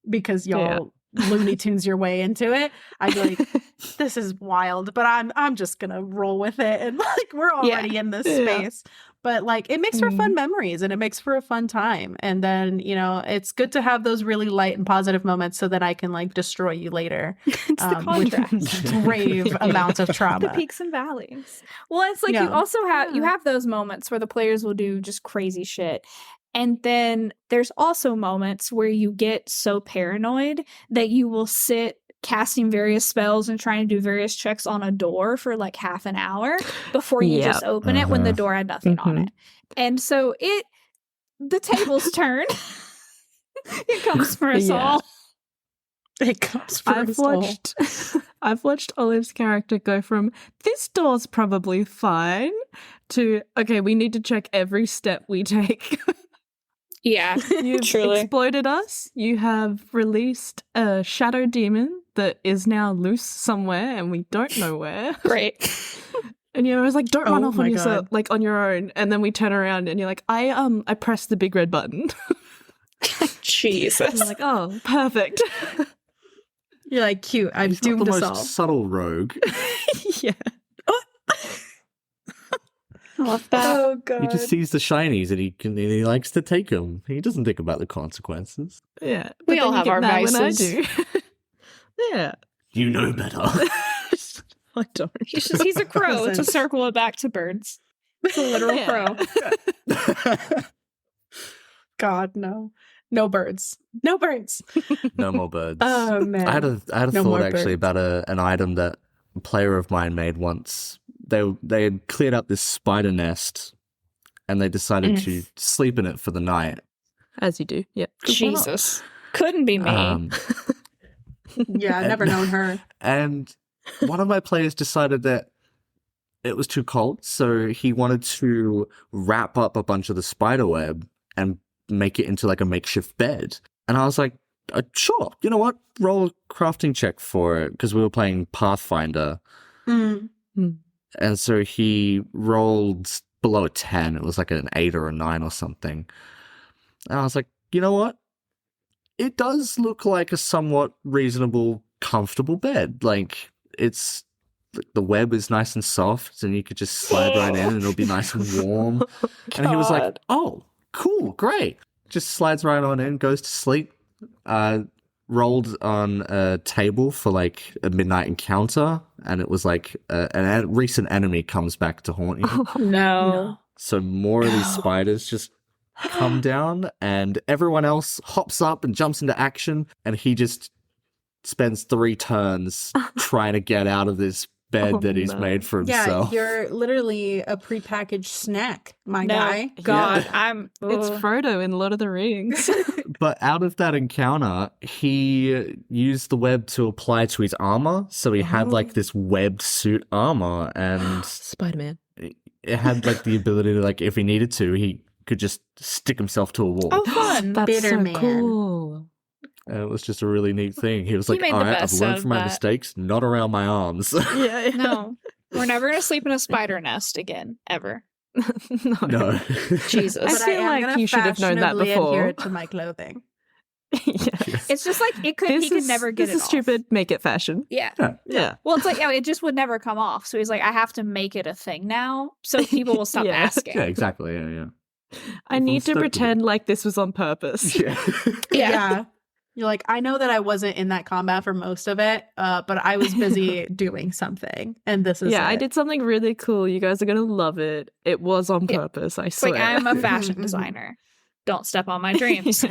[SPEAKER 1] because y'all Looney Tunes your way into it, I'd be like, this is wild, but I'm just gonna roll with it, and like we're already in this space. But like it makes for fun memories and it makes for a fun time. And then, you know, it's good to have those really light and positive moments so that I can like destroy you later.
[SPEAKER 2] It's the contrast.
[SPEAKER 1] With grave amounts of trauma.
[SPEAKER 2] The peaks and valleys. Well, it's like you also have those moments where the players will do just crazy shit. And then there's also moments where you get so paranoid that you will sit casting various spells and trying to do various checks on a door for like half an hour before you just open it when the door had nothing on it. And so the tables turn. It comes for us all.
[SPEAKER 1] It comes for us all.
[SPEAKER 4] I've watched Olive's character go from this door's probably fine to okay, we need to check every step we take.
[SPEAKER 2] Yeah,
[SPEAKER 4] you've
[SPEAKER 2] truly
[SPEAKER 4] exploited us. You have released a shadow demon that is now loose somewhere and we don't know where.
[SPEAKER 2] Great.
[SPEAKER 4] And I was like, don't run off on yourself, like on your own. And then we turn around and you're like, I pressed the big red button.
[SPEAKER 2] Jesus.
[SPEAKER 4] I'm like, oh, perfect.
[SPEAKER 1] You're like, cute. I've doomed us all.
[SPEAKER 3] He's not the most subtle rogue.
[SPEAKER 4] Yeah.
[SPEAKER 2] I love that.
[SPEAKER 1] Oh god.
[SPEAKER 3] He just sees the shinies and he likes to take them. He doesn't think about the consequences.
[SPEAKER 4] Yeah.
[SPEAKER 2] We all have our vices.
[SPEAKER 4] When I do. Yeah.
[SPEAKER 3] You know better.
[SPEAKER 4] I don't.
[SPEAKER 2] He's a crow to circle it back to birds. It's a literal crow.
[SPEAKER 1] God, no. No birds. No birds.
[SPEAKER 3] No more birds.
[SPEAKER 1] Oh man.
[SPEAKER 3] I had a thought actually about an item that a player of mine made once. They had cleared up this spider nest and they decided to sleep in it for the night.
[SPEAKER 4] As you do, yeah.
[SPEAKER 2] Jesus. Couldn't be me.
[SPEAKER 1] Yeah, I've never known her.
[SPEAKER 3] And one of my players decided that it was too cold, so he wanted to wrap up a bunch of the spider web and make it into like a makeshift bed. And I was like, sure, you know what? Roll a crafting check for it, because we were playing Pathfinder. And so he rolled below a 10. It was like an 8 or a 9 or something. And I was like, you know what? It does look like a somewhat reasonable, comfortable bed. Like, the web is nice and soft, and you could just slide right in and it'll be nice and warm. And he was like, oh, cool, great. Just slides right on in, goes to sleep, rolled on a table for like a midnight encounter, and it was like a recent enemy comes back to haunt you.
[SPEAKER 2] Oh, no.
[SPEAKER 3] So more of these spiders just come down, and everyone else hops up and jumps into action, and he just spends 3 turns trying to get out of this bed that he's made for himself.
[SPEAKER 1] Yeah, you're literally a prepackaged snack, my guy.
[SPEAKER 2] God,
[SPEAKER 4] It's Frodo in Lord of the Rings.
[SPEAKER 3] But out of that encounter, he used the web to apply to his armor, so he had like this webbed suit armor, and
[SPEAKER 4] Spider-Man.
[SPEAKER 3] It had like the ability to, like, if he needed to, he could just stick himself to a wall.
[SPEAKER 2] Oh, fun.
[SPEAKER 4] That's
[SPEAKER 1] Bitter
[SPEAKER 4] so
[SPEAKER 1] man.
[SPEAKER 4] Cool.
[SPEAKER 3] And it was just a really neat thing. He was like,
[SPEAKER 2] made
[SPEAKER 3] all
[SPEAKER 2] the
[SPEAKER 3] right, I've
[SPEAKER 2] best
[SPEAKER 3] learned
[SPEAKER 2] of
[SPEAKER 3] from my
[SPEAKER 2] that.
[SPEAKER 3] mistakes, not around my arms.
[SPEAKER 4] Yeah.
[SPEAKER 2] No, we're never going to sleep in a spider nest again, ever.
[SPEAKER 3] No.
[SPEAKER 2] Jesus.
[SPEAKER 4] I
[SPEAKER 1] But
[SPEAKER 4] feel
[SPEAKER 1] am
[SPEAKER 4] like
[SPEAKER 1] gonna
[SPEAKER 4] you should have known that
[SPEAKER 1] fashionably
[SPEAKER 4] before.
[SPEAKER 1] adhere to my clothing.
[SPEAKER 4] Yes.
[SPEAKER 2] It's just like he could never get it
[SPEAKER 4] This is
[SPEAKER 2] off.
[SPEAKER 4] stupid. Make it fashion.
[SPEAKER 2] Yeah.
[SPEAKER 4] Yeah.
[SPEAKER 2] Well, it's like, it just would never come off. So he's like, I have to make it a thing now so people will stop
[SPEAKER 4] Yeah.
[SPEAKER 2] asking.
[SPEAKER 3] Yeah, exactly. Yeah.
[SPEAKER 4] I need to pretend like this was on purpose.
[SPEAKER 3] Yeah.
[SPEAKER 2] Yeah.
[SPEAKER 1] You're like, I know that I wasn't in that combat for most of it, but I was busy doing something, and this is
[SPEAKER 4] Yeah,
[SPEAKER 1] it.
[SPEAKER 4] I did something really cool. You guys are going to love it. It was on purpose, I
[SPEAKER 2] It's
[SPEAKER 4] swear.
[SPEAKER 2] like, I'm a fashion designer. Don't step on my dreams.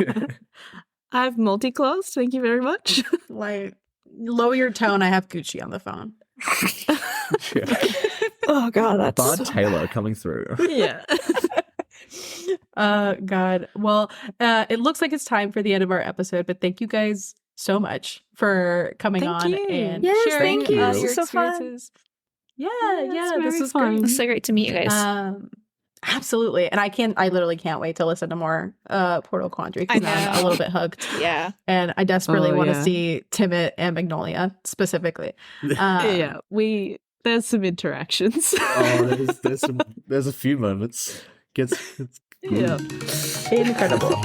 [SPEAKER 4] I have multi-claws. Thank you very much.
[SPEAKER 1] Like, lower your tone. I have Gucci on the phone.
[SPEAKER 4] Oh, God, that's
[SPEAKER 3] Bud Taylor coming through.
[SPEAKER 4] Yeah.
[SPEAKER 1] God. Well, it looks like it's time for the end of our episode, but thank you guys so much for coming
[SPEAKER 4] Thank
[SPEAKER 1] on
[SPEAKER 4] you.
[SPEAKER 1] and
[SPEAKER 2] Yes,
[SPEAKER 1] sharing
[SPEAKER 2] thank you.
[SPEAKER 1] your
[SPEAKER 2] This was so fun.
[SPEAKER 1] experiences. Yeah,
[SPEAKER 4] it's
[SPEAKER 1] this
[SPEAKER 4] very
[SPEAKER 1] is
[SPEAKER 4] fun.
[SPEAKER 1] great.
[SPEAKER 2] It's so great to meet you guys.
[SPEAKER 1] Absolutely. And I literally can't wait to listen to more Portal Quandry because
[SPEAKER 2] I
[SPEAKER 1] I'm a
[SPEAKER 2] know.
[SPEAKER 1] little bit hooked.
[SPEAKER 2] Yeah.
[SPEAKER 1] And I desperately
[SPEAKER 4] Oh,
[SPEAKER 1] want to
[SPEAKER 4] yeah.
[SPEAKER 1] see Timid and Magnolia specifically.
[SPEAKER 4] Yeah, there's some interactions.
[SPEAKER 3] Oh, there's a few moments. It's
[SPEAKER 4] Yeah.
[SPEAKER 1] Incredible.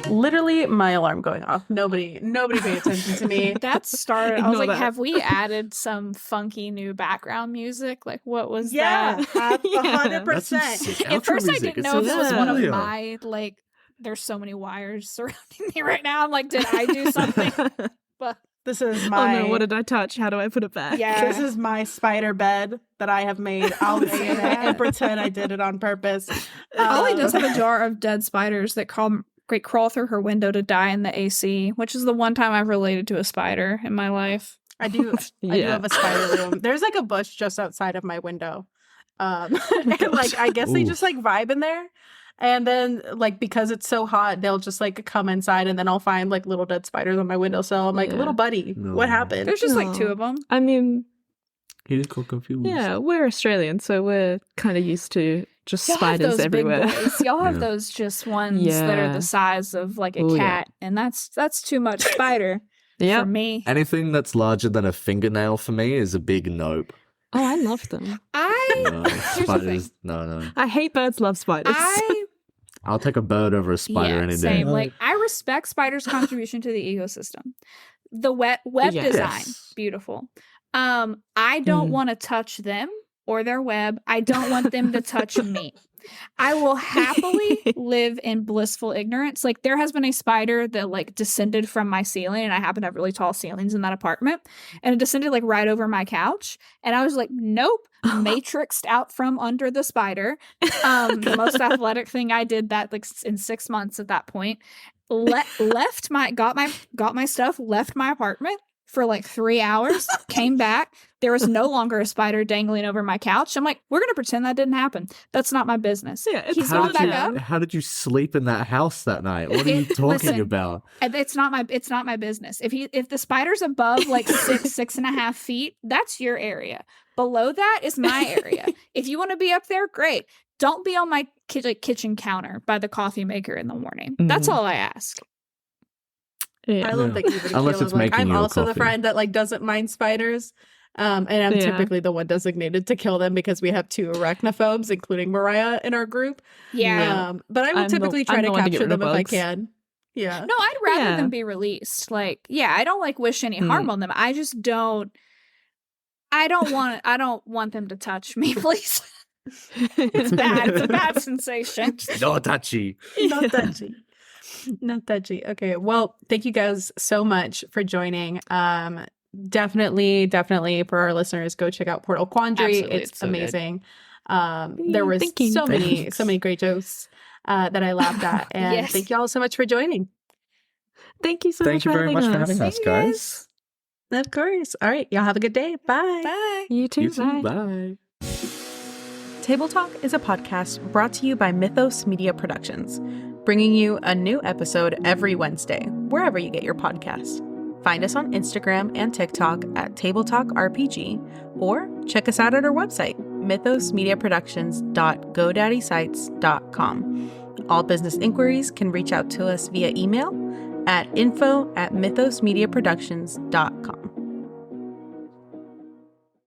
[SPEAKER 1] Literally my alarm going off. Nobody paid attention to me.
[SPEAKER 2] That started. I was
[SPEAKER 4] Ignore
[SPEAKER 2] like,
[SPEAKER 4] that.
[SPEAKER 2] have we added some funky new background music? Like, what was
[SPEAKER 1] Yeah,
[SPEAKER 2] that?
[SPEAKER 1] 100%.
[SPEAKER 2] At first, I didn't know if it was one of
[SPEAKER 3] familiar.
[SPEAKER 2] my, like, there's so many wires surrounding me right now. I'm like, did I do something? But
[SPEAKER 1] This is
[SPEAKER 4] Oh
[SPEAKER 1] my
[SPEAKER 4] no, what did I touch? How do I put it back?
[SPEAKER 2] Yeah.
[SPEAKER 1] this is my spider bed that I have made. I'll lay in it and pretend I did it on purpose.
[SPEAKER 2] Ollie does have a jar of dead spiders that crawl through her window to die in the AC, which is the one time I've related to a spider in my life.
[SPEAKER 1] I do
[SPEAKER 4] Yeah.
[SPEAKER 1] have a spider room. There's like a bush just outside of my window. And like I guess they
[SPEAKER 3] Ooh.
[SPEAKER 1] just like vibe in there. And then like because it's so hot, they'll just like come inside and then I'll find like little dead spiders on my windowsill. I'm like,
[SPEAKER 4] Yeah.
[SPEAKER 1] little buddy,
[SPEAKER 3] No.
[SPEAKER 1] what happened?
[SPEAKER 2] There's just like
[SPEAKER 4] No.
[SPEAKER 2] 2 of them.
[SPEAKER 4] I mean,
[SPEAKER 3] He just got confused.
[SPEAKER 4] yeah, we're Australian, so we're kind of used to just
[SPEAKER 2] Y'all have
[SPEAKER 4] spiders
[SPEAKER 2] those
[SPEAKER 4] everywhere.
[SPEAKER 2] big boys. Y'all have
[SPEAKER 3] Yeah.
[SPEAKER 2] those just ones that are
[SPEAKER 4] Yeah.
[SPEAKER 2] the size of like a
[SPEAKER 4] Oh, yeah.
[SPEAKER 2] cat, and that's too much spider
[SPEAKER 4] Yeah.
[SPEAKER 2] for me.
[SPEAKER 3] Anything that's larger than a fingernail for me is a big nope.
[SPEAKER 4] Oh, I love them.
[SPEAKER 3] No,
[SPEAKER 2] the thing.
[SPEAKER 3] spiders, no.
[SPEAKER 4] I hate birds, love spiders.
[SPEAKER 3] I'll take a bird over a spider any day.
[SPEAKER 2] same. Like I respect spiders' contribution to the ecosystem. The web
[SPEAKER 4] Yes.
[SPEAKER 2] design, beautiful. I don't want to touch them or their web. I don't want them to touch me. I will happily live in blissful ignorance. Like there has been a spider that like descended from my ceiling, and I happen to have really tall ceilings in that apartment, and it descended like right over my couch, and I was like, nope, matrixed out from under the spider. The most athletic thing I did that like in 6 months at that point. Left my got my stuff, left my apartment for like 3 hours, came back. There was no longer a spider dangling over my couch. I'm like, we're going to pretend that didn't happen. That's not my business.
[SPEAKER 4] Yeah, it's
[SPEAKER 2] He's
[SPEAKER 3] How
[SPEAKER 2] going
[SPEAKER 3] did,
[SPEAKER 2] back
[SPEAKER 3] you,
[SPEAKER 2] up.
[SPEAKER 3] how did you sleep in that house that night? What are you talking
[SPEAKER 2] Listen,
[SPEAKER 3] about?
[SPEAKER 2] And it's not my business. If the spider's above like 6.5 feet, that's your area. Below that is my area. If you want to be up there, great. Don't be on my kitchen counter by the coffee maker in the morning. That's all I ask.
[SPEAKER 4] Yeah.
[SPEAKER 1] I love that you
[SPEAKER 3] Unless it's making
[SPEAKER 1] I'm
[SPEAKER 3] you a
[SPEAKER 1] also the
[SPEAKER 3] coffee.
[SPEAKER 1] friend that like doesn't mind spiders. And I'm
[SPEAKER 4] Yeah.
[SPEAKER 1] typically the one designated to kill them because we have 2 arachnophobes, including Mariah, in our group.
[SPEAKER 2] Yeah.
[SPEAKER 1] But I will
[SPEAKER 4] I'm the-
[SPEAKER 1] typically try
[SPEAKER 4] I'm
[SPEAKER 1] to
[SPEAKER 4] the one to get
[SPEAKER 1] capture
[SPEAKER 4] rid of
[SPEAKER 1] them if I
[SPEAKER 4] bugs.
[SPEAKER 1] can. Yeah.
[SPEAKER 2] No, I'd rather
[SPEAKER 4] Yeah.
[SPEAKER 2] them be released. Like, yeah, I don't like wish any harm on them. I just don't. I don't want them to touch me, please. It's bad. It's a bad sensation.
[SPEAKER 3] No touchy.
[SPEAKER 1] Not touchy. Not touchy. Okay. Well, thank you guys so much for joining. Definitely for our listeners, go check out Portal Quandary.
[SPEAKER 2] Absolutely,
[SPEAKER 1] It's
[SPEAKER 2] it's so good.
[SPEAKER 1] amazing. There was
[SPEAKER 4] Thank you.
[SPEAKER 1] so many
[SPEAKER 3] Thanks.
[SPEAKER 1] great jokes that I laughed at. And
[SPEAKER 2] Yes.
[SPEAKER 1] thank you all so much for joining.
[SPEAKER 4] Thank you so
[SPEAKER 3] Thank
[SPEAKER 4] much
[SPEAKER 3] you
[SPEAKER 4] for
[SPEAKER 3] very
[SPEAKER 4] having
[SPEAKER 3] much for
[SPEAKER 4] us.
[SPEAKER 3] having us,
[SPEAKER 2] you
[SPEAKER 3] guys.
[SPEAKER 1] Of course. All right. Y'all have a good day. Bye.
[SPEAKER 2] Bye.
[SPEAKER 4] You too.
[SPEAKER 3] You too.
[SPEAKER 4] Bye.
[SPEAKER 3] Bye.
[SPEAKER 1] Table Talk is a podcast brought to you by Mythos Media Productions, bringing you a new episode every Wednesday, wherever you get your podcasts. Find us on Instagram and TikTok at Table Talk RPG, or check us out at our website, mythosmediaproductions.godaddyscites.com. All business inquiries can reach out to us via email at info@mythosmediaproductions.com.